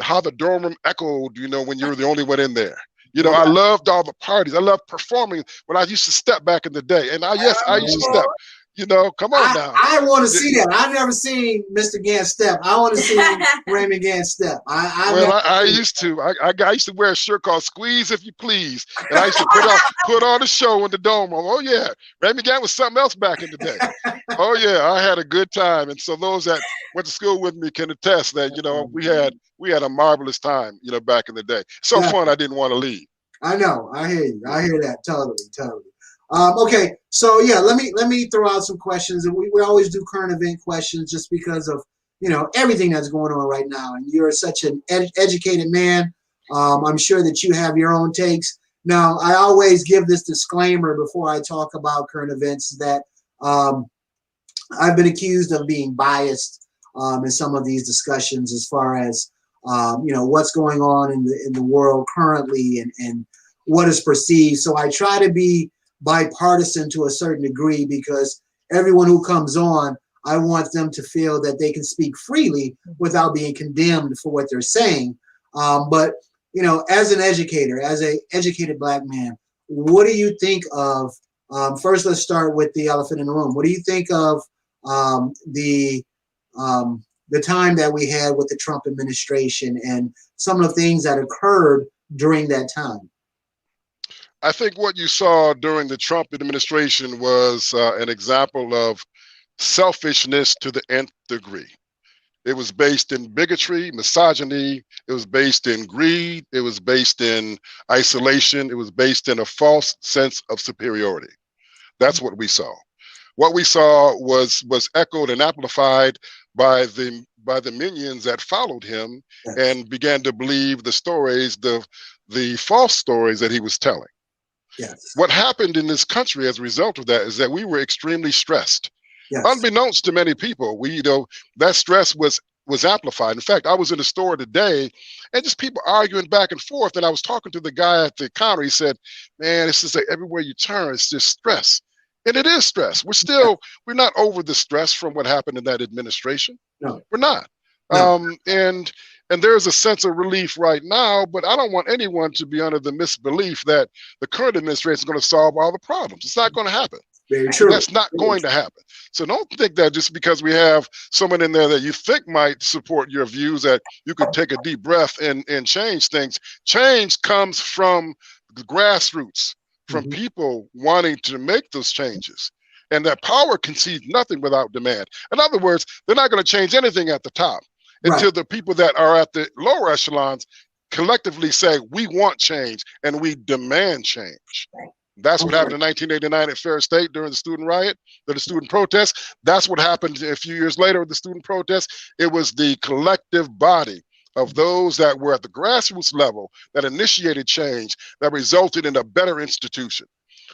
how the dome room echoed, when you were the only one in there. I loved all the parties. I loved performing when I used to step back in the day. And I used to step. Come on now. I want to see that. I've never seen Mr. Gant step. I want to see Raymond Gant step. I used to. I used to wear a shirt called "Squeeze If You Please," and I used to put on a show in the dome room. Oh yeah, Raymond Gant was something else back in the day. Oh yeah, I had a good time, and so those that went to school with me can attest that we had a marvelous time. Back in the day, so fun. I didn't want to leave. I know. I hear you. I hear that totally. Okay, so let me throw out some questions, and we always do current event questions just because of everything that's going on right now. And you're such an educated man. I'm sure that you have your own takes. Now, I always give this disclaimer before I talk about current events that I've been accused of being biased in some of these discussions as far as what's going on in the world currently and what is perceived. So I try to be bipartisan to a certain degree, because everyone who comes on, I want them to feel that they can speak freely without being condemned for what they're saying. But as an educator, as an educated Black man, what do you think of? First, let's start with the elephant in the room. What do you think of the time that we had with the Trump administration and some of the things that occurred during that time? I think what you saw during the Trump administration was an example of selfishness to the nth degree. It was based in bigotry, misogyny. It was based in greed. It was based in isolation. It was based in a false sense of superiority. That's what we saw. What we saw was echoed and amplified by the minions that followed him and began to believe the stories, the false stories that he was telling. Yes. What happened in this country as a result of that is that we were extremely stressed. Yes. Unbeknownst to many people, that stress was amplified. In fact, I was in a store today and just people arguing back and forth. And I was talking to the guy at the counter. He said, man, it's just like everywhere you turn, it's just stress. And it is stress. We're not over the stress from what happened in that administration. No, we're not. No. And there's a sense of relief right now, but I don't want anyone to be under the misbelief that the current administration is going to solve all the problems. It's not going to happen. Very true. That's not going to happen. So don't think that just because we have someone in there that you think might support your views that you could take a deep breath and change things. Change comes from the grassroots, from people wanting to make those changes. And that power concedes nothing without demand. In other words, they're not going to change anything at the top until the people that are at the lower echelons collectively say, we want change and we demand change. That's what happened in 1989 at Ferris State during the student riot, the student protest. That's what happened a few years later with the student protest. It was the collective body of those that were at the grassroots level that initiated change that resulted in a better institution.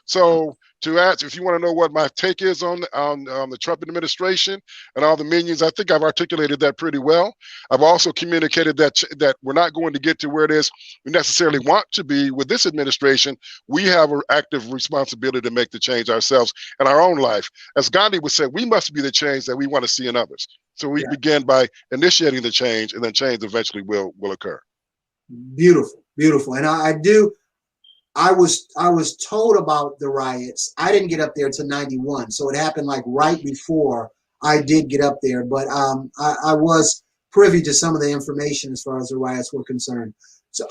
So to ask, if you want to know what my take is on the Trump administration and all the minions, I think I've articulated that pretty well. I've also communicated that we're not going to get to where it is we necessarily want to be with this administration. We have an active responsibility to make the change ourselves in our own life. As Gandhi would say, we must be the change that we want to see in others. So we begin by initiating the change, and then change eventually will occur. Beautiful, beautiful. And I was told about the riots. I didn't get up there till 91, so it happened like right before I did get up there. But I was privy to some of the information as far as the riots were concerned. So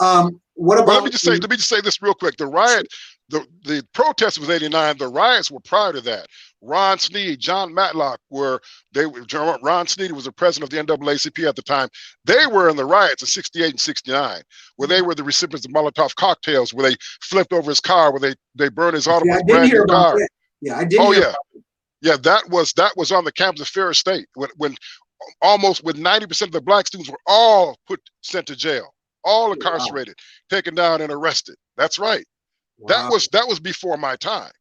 what about? Well, let me just say this real quick. The riot, the protest was 89. The riots were prior to that. Ron Sneed, John Matlock Ron Sneed was the president of the NAACP at the time. They were in the riots of 68 and 69, where they were the recipients of Molotov cocktails, where they flipped over his car, where they burned his automobile. I did hear about that. Yeah, I did. Oh yeah, yeah. That was on the campus of Ferris State when almost with 90% of the black students were all sent to jail, all incarcerated, taken down and arrested. That's right. Wow. That was before my time.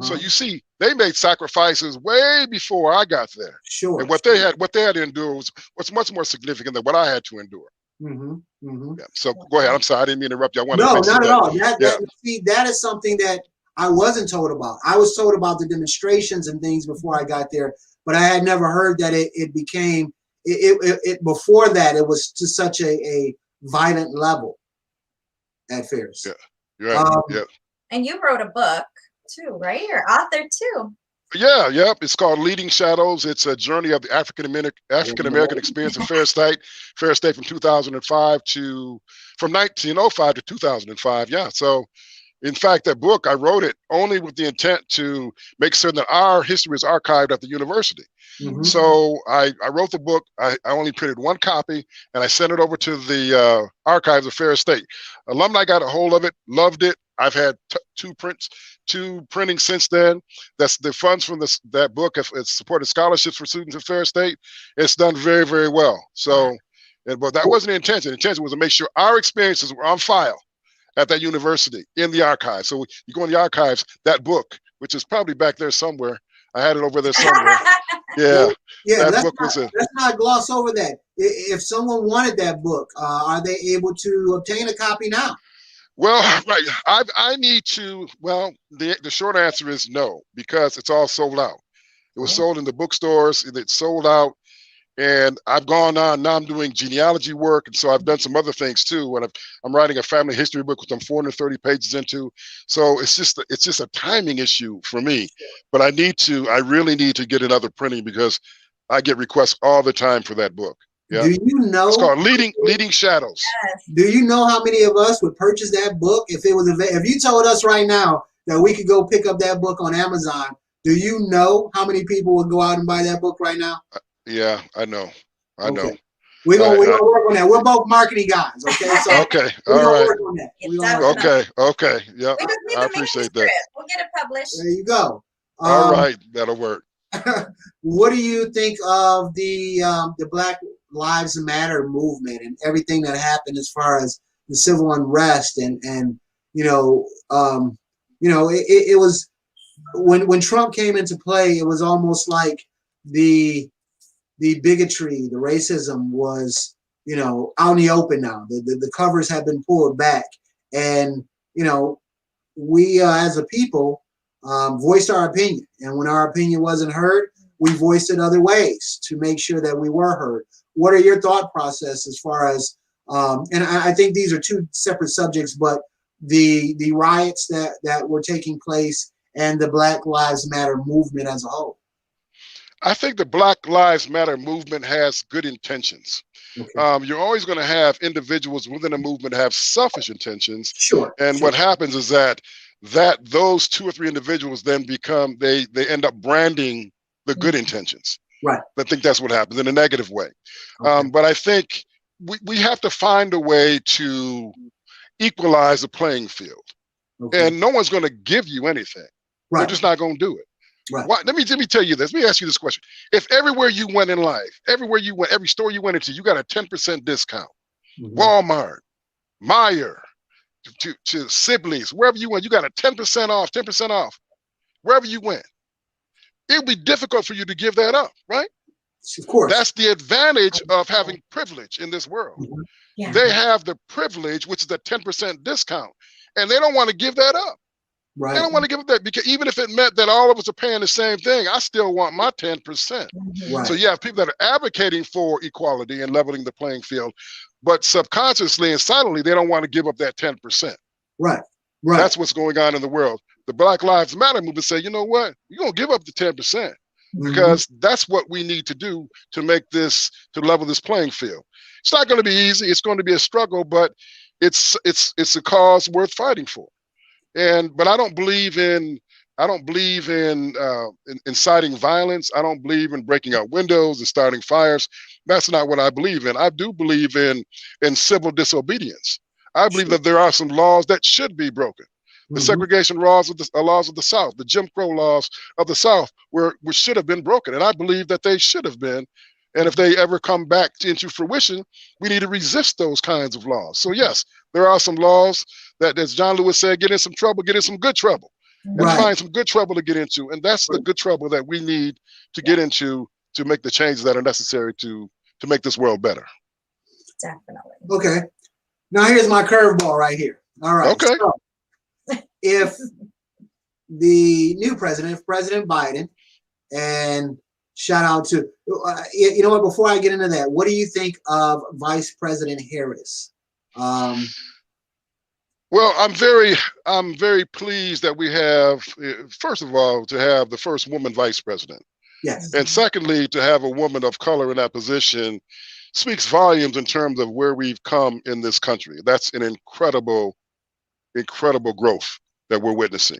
So you see, they made sacrifices way before I got there. Sure. And what they had to endure was much more significant than what I had to endure. Yeah. So go ahead. I'm sorry, I didn't mean to interrupt you. No, not at all. That is something that I wasn't told about. I was told about the demonstrations and things before I got there, but I had never heard that it became before that. It was to such a violent level at Ferris. Yeah. Right. Yeah. And you wrote a book too, right? You're author too. Yeah, yep. It's called Leading Shadows. It's a journey of the African American experience in Ferris State from 1905 to 2005. Yeah. So, in fact, that book, I wrote it only with the intent to make certain that our history is archived at the university. So I wrote the book. I only printed one copy, and I sent it over to the archives of Ferris State. Alumni got a hold of it, loved it. I've had two printings since then. That's the funds from that book have supported scholarships for students at Ferris State. It's done very, very well. So, but that wasn't the intention. The intention was to make sure our experiences were on file at that university in the archives. So you go in the archives, that book, which is probably back there somewhere. I had it over there somewhere. Yeah. Let's not gloss over that. If someone wanted that book, are they able to obtain a copy now? Well, right. I need to. Well, the short answer is no, because it's all sold out. It was sold in the bookstores. It's sold out, and I've gone on. Now I'm doing genealogy work, and so I've done some other things too. And I'm writing a family history book, which I'm 430 pages into. So it's just a timing issue for me. But I really need to get another printing because I get requests all the time for that book. Yeah. Do you know? It's called Leading Shadows. Do you know how many of us would purchase that book if it was available? If you told us right now that we could go pick up that book on Amazon, do you know how many people would go out and buy that book right now? Yeah, I know. I know. We're gonna work on that. We're both marketing guys, okay? So okay, all right. Work on that. Okay, yeah. I appreciate that. We'll get it published. There you go. All right, that'll work. What do you think of the Black Lives Matter movement and everything that happened as far as the civil unrest and it was when Trump came into play, it was almost like the bigotry, the racism was out in the open now. The covers have been pulled back, and we as a people voiced our opinion, and when our opinion wasn't heard, we voiced it other ways to make sure that we were heard. What are your thought process as far as, and I think these are two separate subjects, but the riots that were taking place and the Black Lives Matter movement as a whole? I think the Black Lives Matter movement has good intentions. Okay. You're always going to have individuals within a movement have selfish intentions. Sure. And what happens is that those 2 or 3 individuals then become, they end up branding the good intentions. Right. I think that's what happens in a negative way. Okay. But I think we have to find a way to equalize the playing field. Okay. And no one's going to give you anything. Right. They're just not going to do it. Right. Why, let me tell you this. Let me ask you this question. If everywhere you went in life, everywhere you went, every store you went into, you got a 10% discount. Mhm. Walmart, Meijer, to Sibley's, wherever you went, you got a 10% off, wherever you went. It would be difficult for you to give that up, right? Of course. That's the advantage of having privilege in this world. Mhm. Yeah. They have the privilege, which is a 10% discount, and they don't want to give that up. Right. They don't want to give it that, because even if it meant that all of us are paying the same thing, I still want my 10%. Right. So you have people that are advocating for equality and leveling the playing field, but subconsciously and silently, they don't want to give up that 10%. Right. Right. That's what's going on in the world. The Black Lives Matter movement say, you know what? You're going to give up the 10% because that's what we need to do to make this, to level this playing field. It's not going to be easy. It's going to be a struggle, but it's a cause worth fighting for. But I don't believe in inciting violence. I don't believe in breaking out windows and starting fires. That's not what I believe in. I do believe in civil disobedience. I believe that there are some laws that should be broken. The segregation laws of the South, the Jim Crow laws of the South, which should have been broken, and I believe that they should have been. And if they ever come back into fruition, we need to resist those kinds of laws. So yes, there are some laws that, as John Lewis said, get in some trouble, get in some good trouble, and find some good trouble to get into. And that's the good trouble that we need to get into to make the changes that are necessary to make this world better. Definitely. Okay. Now here's my curveball right here. All right. Okay. So if the new president, if President Biden, and shout out to, you know what, before I get into that, what do you think of Vice President Harris? Well, I'm very pleased that we have, first of all, to have the first woman vice president. Yes. And secondly, to have a woman of color in that position speaks volumes in terms of where we've come in this country. That's an incredible growth that we're witnessing.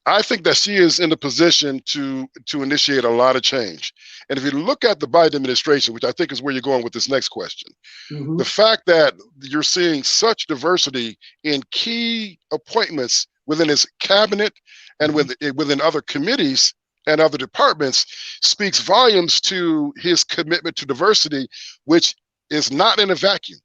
I think that she is in the position to initiate a lot of change. And if you look at the Biden administration, which I think is where you're going with this next question, the fact that you're seeing such diversity in key appointments within his cabinet and within other committees and other departments speaks volumes to his commitment to diversity, which is not in a vacuum.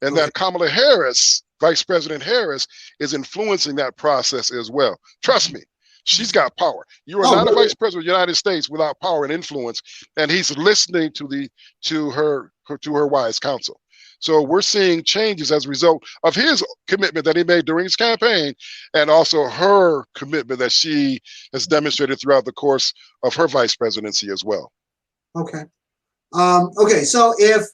And that Kamala Harris, Vice President Harris, is influencing that process as well. Trust me, she's got power. You are not a vice president of the United States without power and influence, and he's listening to her wise counsel. So we're seeing changes as a result of his commitment that he made during his campaign, and also her commitment that she has demonstrated throughout the course of her vice presidency as well. Okay. Okay. So if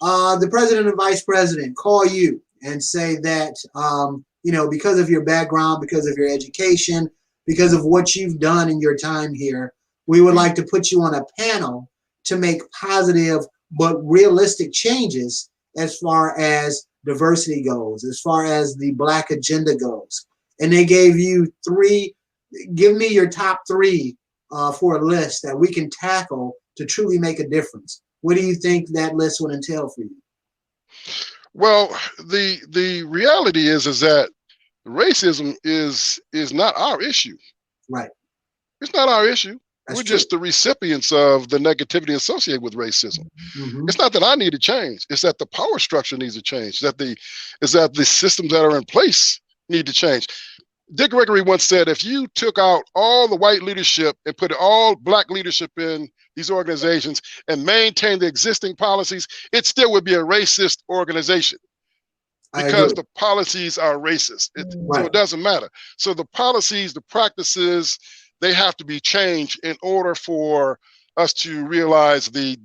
the president and vice president call you and say that, because of your background, because of your education, because of what you've done in your time here, we would like to put you on a panel to make positive but realistic changes as far as diversity goes, as far as the Black agenda goes. And they gave you give me your top 3 for a list that we can tackle to truly make a difference. What do you think that list would entail for you? Well, the reality is that racism is not our issue. Right. It's not our issue. That's We're true. just the recipients of the negativity associated with racism. It's not that I need to change. It's that the power structure needs to change. It's that the systems that are in place need to change. Dick Gregory once said, if you took out all the white leadership and put all Black leadership in these organizations and maintain the existing policies, it still would be a racist organization because the policies are racist. So it doesn't matter. So the policies, the practices, they have to be changed in order for us to realize the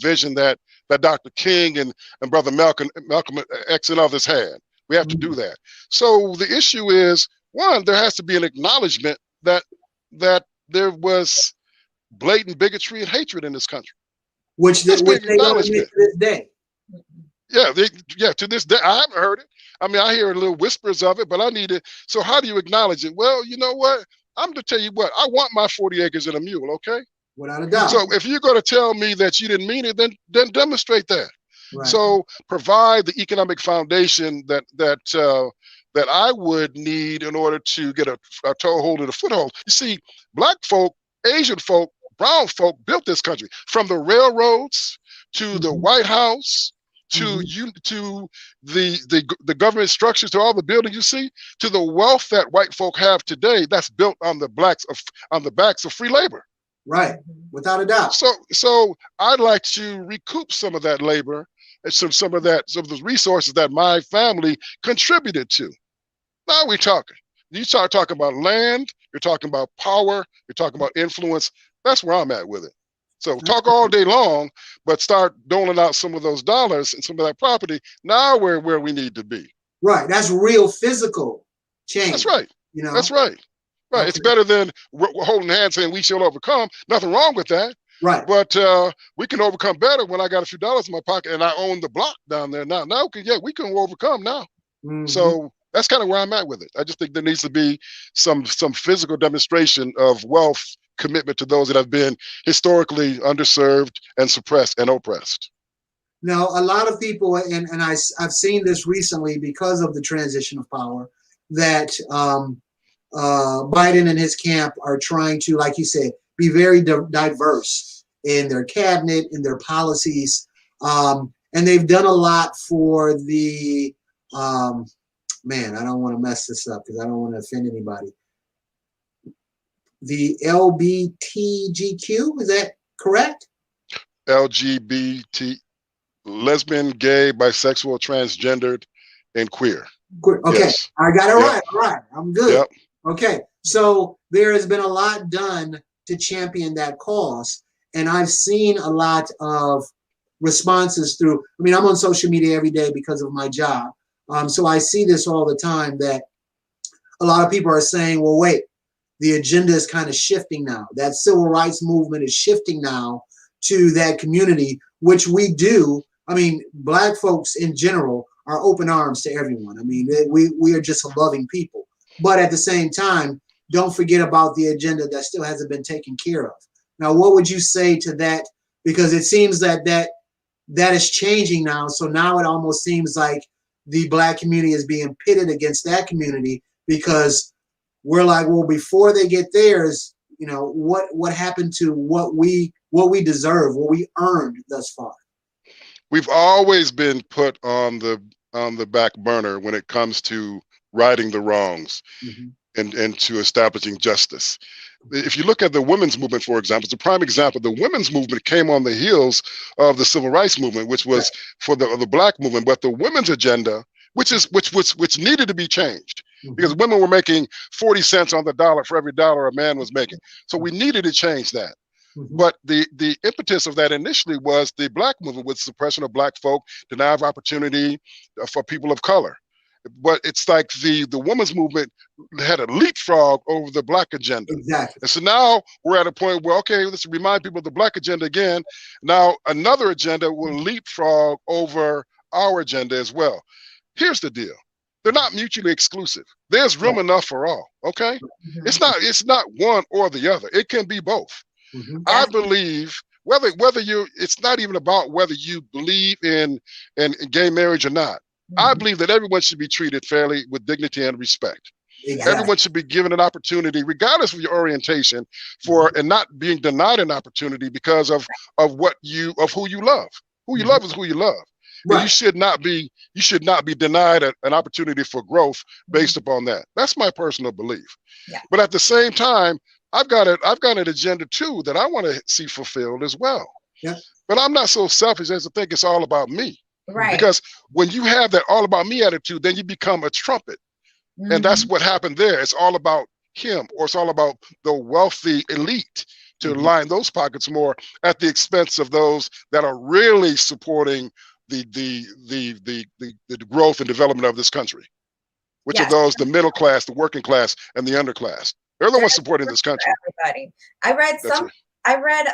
vision that Dr. King and Brother Malcolm X and others had. We have to do that. So the issue is, one, there has to be an acknowledgement that there was blatant bigotry and hatred in this country. Which they don't admit to this day. Yeah, to this day, I haven't heard it. I mean, I hear little whispers of it, but I need it. So how do you acknowledge it? Well, you know what? I'm to tell you what, I want my 40 acres and a mule, okay? Without a doubt. So if you're going to tell me that you didn't mean it, then demonstrate that. Right. So provide the economic foundation that I would need in order to get a toehold and a foothold. You see, Black folk, Asian folk, brown folk built this country, from the railroads to the White House to the government structures, to all the buildings you see, to the wealth that white folk have today. That's built on the backs of free labor. Right, without a doubt. So I'd like to recoup some of that labor and some of those resources that my family contributed to. Now we're talking. You start talking about land, you're talking about power, you're talking about influence. That's where I'm at with it. So talk all day long, but start doling out some of those dollars and some of that property. Now we're where we need to be. Right. That's real physical change. That's right. You know. That's right. Right. Okay. It's better than holding hands saying we shall overcome. Nothing wrong with that. Right. But we can overcome better when I got a few dollars in my pocket and I own the block down there now. Now, we can overcome now. Mm-hmm. So that's kind of where I'm at with it. I just think there needs to be some physical demonstration of wealth commitment to those that have been historically underserved and suppressed and oppressed. Now, a lot of people, and I've seen this recently because of the transition of power, that Biden and his camp are trying to, like you said, be very diverse in their cabinet, in their policies. And they've done a lot for the, I don't want to mess this up because I don't want to offend anybody. The LBTGQ, is that correct? LGBT, lesbian, gay, bisexual, transgendered, and queer. Okay, yes. I got it right. All right, I'm good. Yep. Okay, so there has been a lot done to champion that cause, and I've seen a lot of responses through. I mean, I'm on social media every day because of my job, so I see this all the time. That a lot of people are saying, "Well, wait." The agenda is kind of shifting now. That civil rights movement is shifting now to that community, which we do. I mean, Black folks in general are open arms to everyone. I mean, we are just a loving people. But at the same time, don't forget about the agenda that still hasn't been taken care of. Now, what would you say to that? Because it seems that is changing now. So now it almost seems like the Black community is being pitted against that community because we're like, well, before they get theirs, you know, what happened to what we deserve, what we earned thus far? We've always been put on the back burner when it comes to righting the wrongs and to establishing justice. If you look at the women's movement, for example, it's a prime example. The women's movement came on the heels of the civil rights movement, which was for the Black movement, but the women's agenda, which needed to be changed. Because women were making 40 cents on the dollar for every dollar a man was making. So we needed to change that. But the impetus of that initially was the Black movement with suppression of Black folk, denial of opportunity for people of color. But it's like the women's movement had a leapfrog over the Black agenda. Exactly. And so now we're at a point where, okay, let's remind people of the Black agenda again. Now another agenda will leapfrog over our agenda as well. Here's the deal. They're not mutually exclusive. There's room enough for all. Okay. It's not one or the other. It can be both. I believe whether it's not even about whether you believe in gay marriage or not. I believe that everyone should be treated fairly with dignity and respect. Exactly. Everyone should be given an opportunity, regardless of your orientation, and not being denied an opportunity because of who you love. Who you love is who you love. Right. And you should not be denied an opportunity for growth based upon that. That's my personal belief. Yeah. But at the same time, I've got an agenda too that I want to see fulfilled as well. Yeah. But I'm not so selfish as to think it's all about me. Right. Because when you have that all about me attitude, then you become a trumpet. And that's what happened there. It's all about him, or it's all about the wealthy elite to line those pockets more at the expense of those that are really supporting the growth and development of this country, which are those, the middle class, the working class, and the underclass. They're the ones supporting this country. Everybody. I read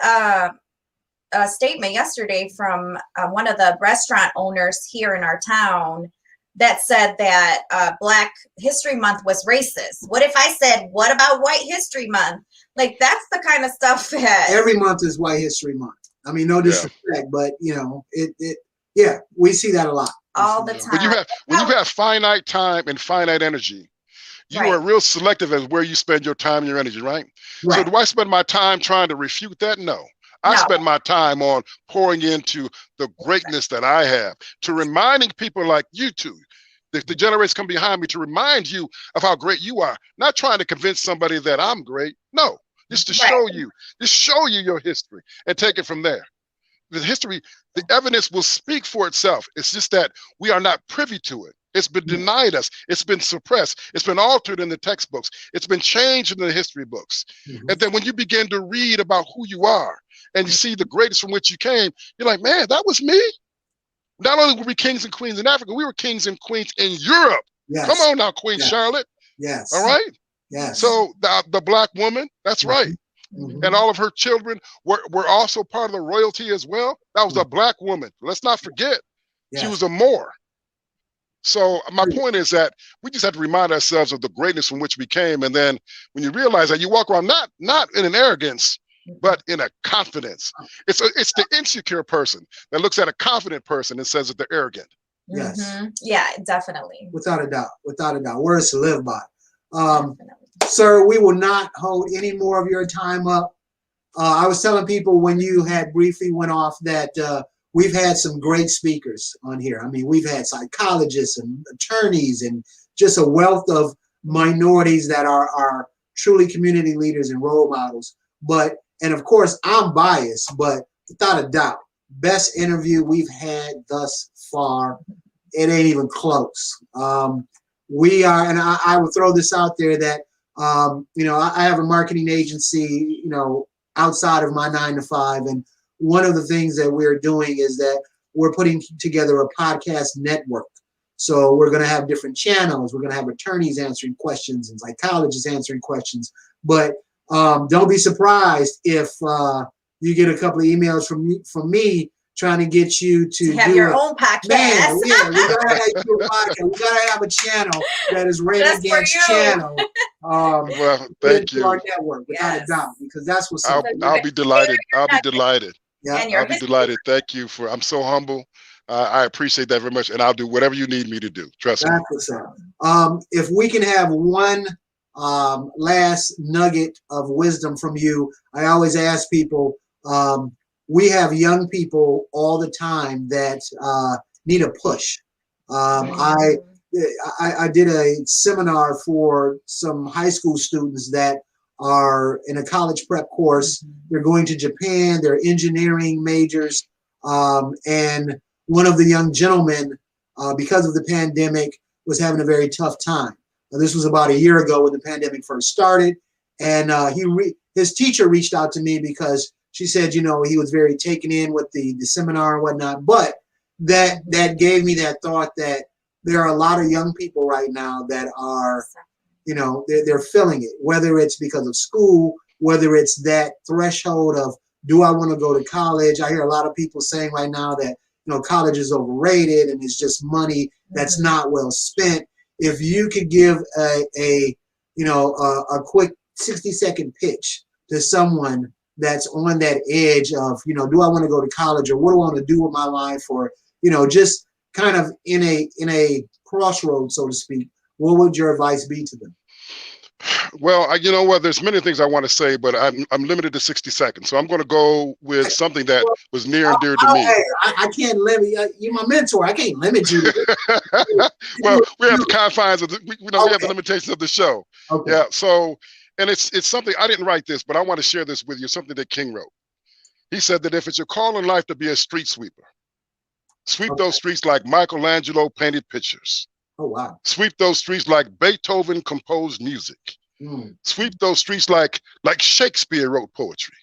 a statement yesterday from one of the restaurant owners here in our town that said that Black History Month was racist. What if I said, what about White History Month? Like, that's the kind of stuff that every month is White History Month. I mean, no disrespect, but yeah, we see that a lot. All the time. When you have finite time and finite energy, you are real selective as where you spend your time and your energy, right? So do I spend my time trying to refute that? No. I spend my time on pouring into the greatness that I have, to reminding people like you two, the generations come behind me, to remind you of how great you are. Not trying to convince somebody that I'm great. No, just to show you your history and take it from there. The history, the evidence will speak for itself. It's just that we are not privy to it. It's been denied us. It's been suppressed. It's been altered in the textbooks. It's been changed in the history books. And then when you begin to read about who you are and you see the greatest from which you came, you're like, man, that was me. Not only were we kings and queens in Africa, we were kings and queens in Europe. Yes. Come on now, Queen Charlotte. Yes. All right? Yes. So the Black woman, that's right. And all of her children were also part of the royalty as well. That was a Black woman. Let's not forget. She was a Moor. So my point is that we just have to remind ourselves of the greatness from which we came. And then when you realize that, you walk around not in an arrogance, but in a confidence. It's the insecure person that looks at a confident person and says that they're arrogant. Yes. Yeah, definitely. Without a doubt. Without a doubt. Words to live by. Sir, we will not hold any more of your time up. I was telling people when you had briefly went off that we've had some great speakers on here. I mean, we've had psychologists and attorneys and just a wealth of minorities that are truly community leaders and role models. And of course, I'm biased, but without a doubt, best interview we've had thus far. It ain't even close. We are, and I will throw this out there that, I have a marketing agency, outside of my 9 to 5. And one of the things that we're doing is that we're putting together a podcast network. So we're going to have different channels. We're going to have attorneys answering questions and psychologists answering questions. But don't be surprised if you get a couple of emails from me trying to get you to have your own podcast. Man, we gotta have a channel that is Raymond Gant's channel. Well, thank you. Our network, without a doubt, because that's what's I'll be delighted. I'll be delighted. Yeah, I'll be delighted. Thank you I'm so humble. I appreciate that very much, and I'll do whatever you need me to do. Trust me. What's up. If we can have one last nugget of wisdom from you, I always ask people. We have young people all the time that need a push. I did a seminar for some high school students that are in a college prep course. They're going to Japan. They're engineering majors. And one of the young gentlemen, because of the pandemic, was having a very tough time. This was about a year ago when the pandemic first started. And his teacher reached out to me because she said, he was very taken in with the seminar and whatnot. But that gave me that thought that there are a lot of young people right now that are, they're feeling it, whether it's because of school, whether it's that threshold of, do I want to go to college? I hear a lot of people saying right now that, college is overrated and it's just money that's not well spent. If you could give a quick 60-second pitch to someone that's on that edge of, do I want to go to college, or what do I want to do with my life, or, just kind of in a crossroad, so to speak, what would your advice be to them? Well, there's many things I want to say, but I'm limited to 60 seconds. So I'm going to go with something that was near and dear to me. Hey, I can't limit you. You're my mentor. I can't limit you. Well, we have the confines of we have the limitations of the show. Okay. Yeah. So, and it's something, I didn't write this, but I want to share this with you, something that King wrote. He said that if it's your call in life to be a street sweeper, sweep those streets like Michelangelo painted pictures. Oh, wow. Sweep those streets like Beethoven composed music. Sweep those streets like Shakespeare wrote poetry.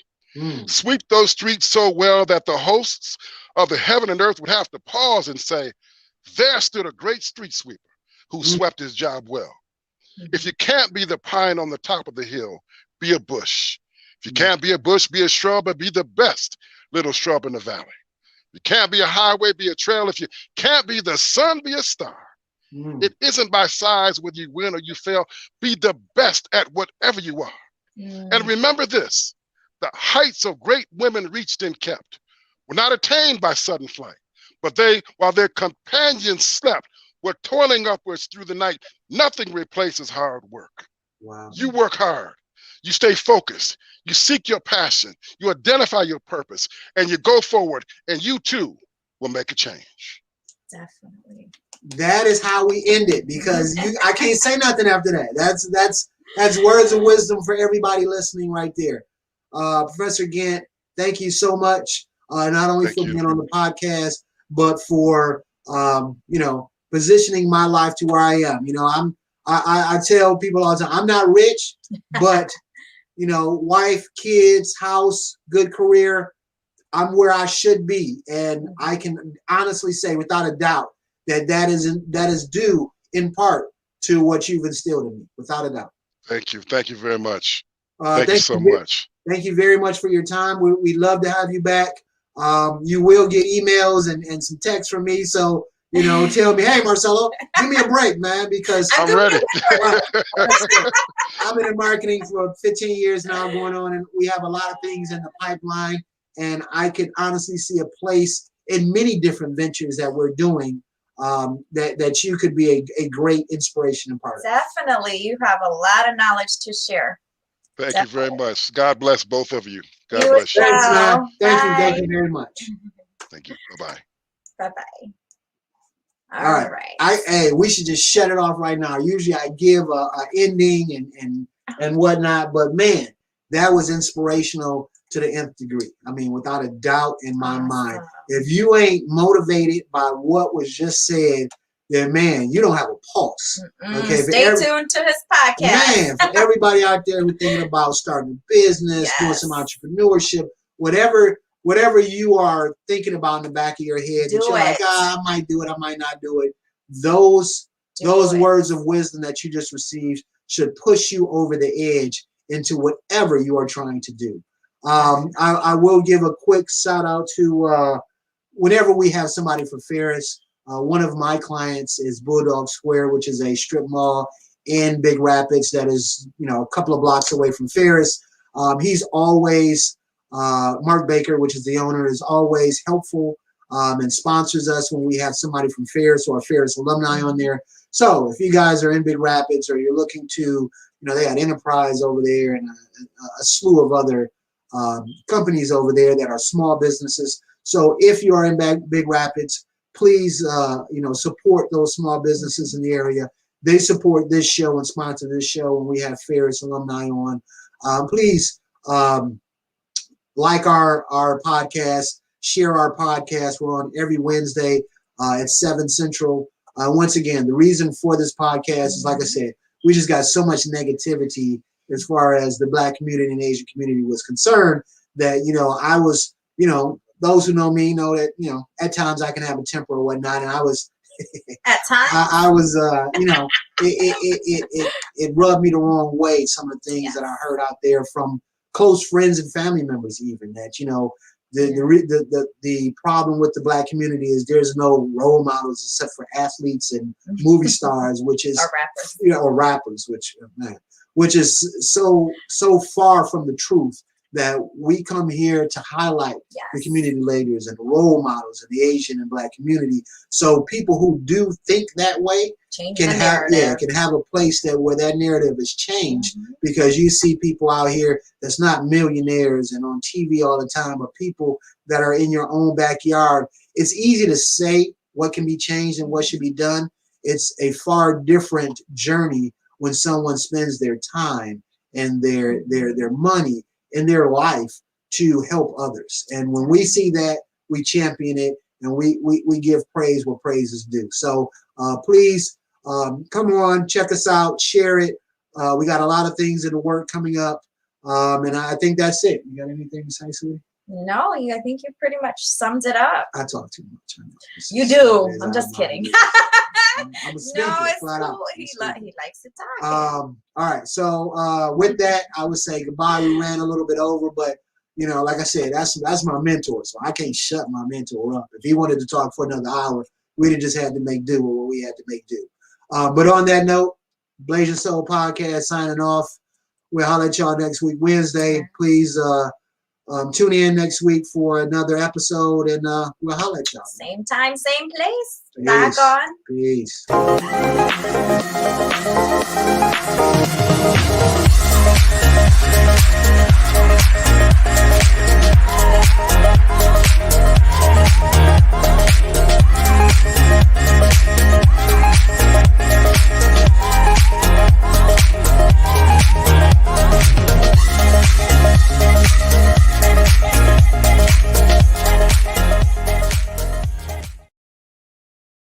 Sweep those streets so well that the hosts of the heaven and earth would have to pause and say, there stood a great street sweeper who swept his job well. If you can't be the pine on the top of the hill, be a bush. If you can't be a bush, be a shrub, but be the best little shrub in the valley. If you can't be a highway, be a trail. If you can't be the sun, be a star. It isn't by size whether you win or you fail. Be the best at whatever you are. And remember this, the heights of great women reached and kept were not attained by sudden flight, but they, while their companions slept, were toiling upwards through the night. Nothing replaces hard work. Wow. You work hard. You stay focused. You seek your passion. You identify your purpose, and you go forward, and you too will make a change. Definitely. That is how we end it, because I can't say nothing after that. That's words of wisdom for everybody listening right there. Professor Gant, thank you so much. Not only for being on the podcast, but for positioning my life to where I am. I tell people all the time, I'm not rich, but wife, kids, house, good career, I'm where I should be. And I can honestly say without a doubt that is due in part to what you've instilled in me, without a doubt. Thank you. Thank you very much. Thank you so much. Thank you very much for your time. We'd love to have you back. You will get emails and some texts from me. So, tell me, hey, Marcelo, give me a break, man, because I'm ready. I've been in marketing for 15 years now going on, and we have a lot of things in the pipeline. And I can honestly see a place in many different ventures that we're doing that you could be a great inspiration and part of. Definitely. You have a lot of knowledge to share. Thank you very much. God bless both of you. God You bless you. Thanks, man. Thank Bye. you very much. Thank you. Bye-bye. Bye-bye. All right. We should just shut it off right now. Usually I give a ending and whatnot, but man, that was inspirational to the nth degree. I mean, without a doubt in my mind. If you ain't motivated by what was just said, then man, you don't have a pulse. Okay. Stay tuned to his podcast. Man, for everybody out there who's thinking about starting a business, doing some entrepreneurship, whatever you are thinking about in the back of your head, that you're like, I might do it, I might not do it. Those words of wisdom that you just received should push you over the edge into whatever you are trying to do. I will give a quick shout out to whenever we have somebody for Ferris. One of my clients is Bulldog Square, which is a strip mall in Big Rapids that is, a couple of blocks away from Ferris. He's always, Mark Baker, which is the owner, is always helpful and sponsors us when we have somebody from Ferris or a Ferris alumni on there. So if you guys are in Big Rapids or you're looking to, they got Enterprise over there and a slew of other companies over there that are small businesses. So if you are in Big Rapids, please, support those small businesses in the area. They support this show and sponsor this show when we have Ferris alumni on. Please like our podcast, share our podcast. We're on every Wednesday at 7 Central. Once again, the reason for this podcast is, like I said, we just got so much negativity as far as the Black community and Asian community was concerned that, I was, those who know me know that, at times I can have a temper or whatnot. And I was, at times, I was, it rubbed me the wrong way. Some of the things that I heard out there from close friends and family members, even that, the problem with the Black community is there's no role models except for athletes and movie stars, which is, or rappers, which is so far from the truth. That we come here to highlight the community leaders and the role models of the Asian and Black community. So people who do think that way can have a place where that narrative is changed, because you see people out here that's not millionaires and on TV all the time, but people that are in your own backyard. It's easy to say what can be changed and what should be done. It's a far different journey when someone spends their time and their money in their life to help others. And when we see that, we champion it and we give praise where praise is due. So please come on, check us out, share it. We got a lot of things in the work coming up. And I think that's it. You got anything to say, Sue? No, I think you pretty much summed it up. I talk too much. I know. You do. I'm just kidding. I'm a No, speaker, it's flat out. cool. He likes to talk. All right. So with that, I would say goodbye. We ran a little bit over, but you know, like I said, that's my mentor. So I can't shut my mentor up. If he wanted to talk for another hour, we'd have just had to make do with what we had to make do. But on that note, Blasian Soul Podcast signing off. We'll holler at y'all next week, Wednesday. Please tune in next week for another episode, and we'll holler at y'all. Same time, same place. Peace. Back on. Peace.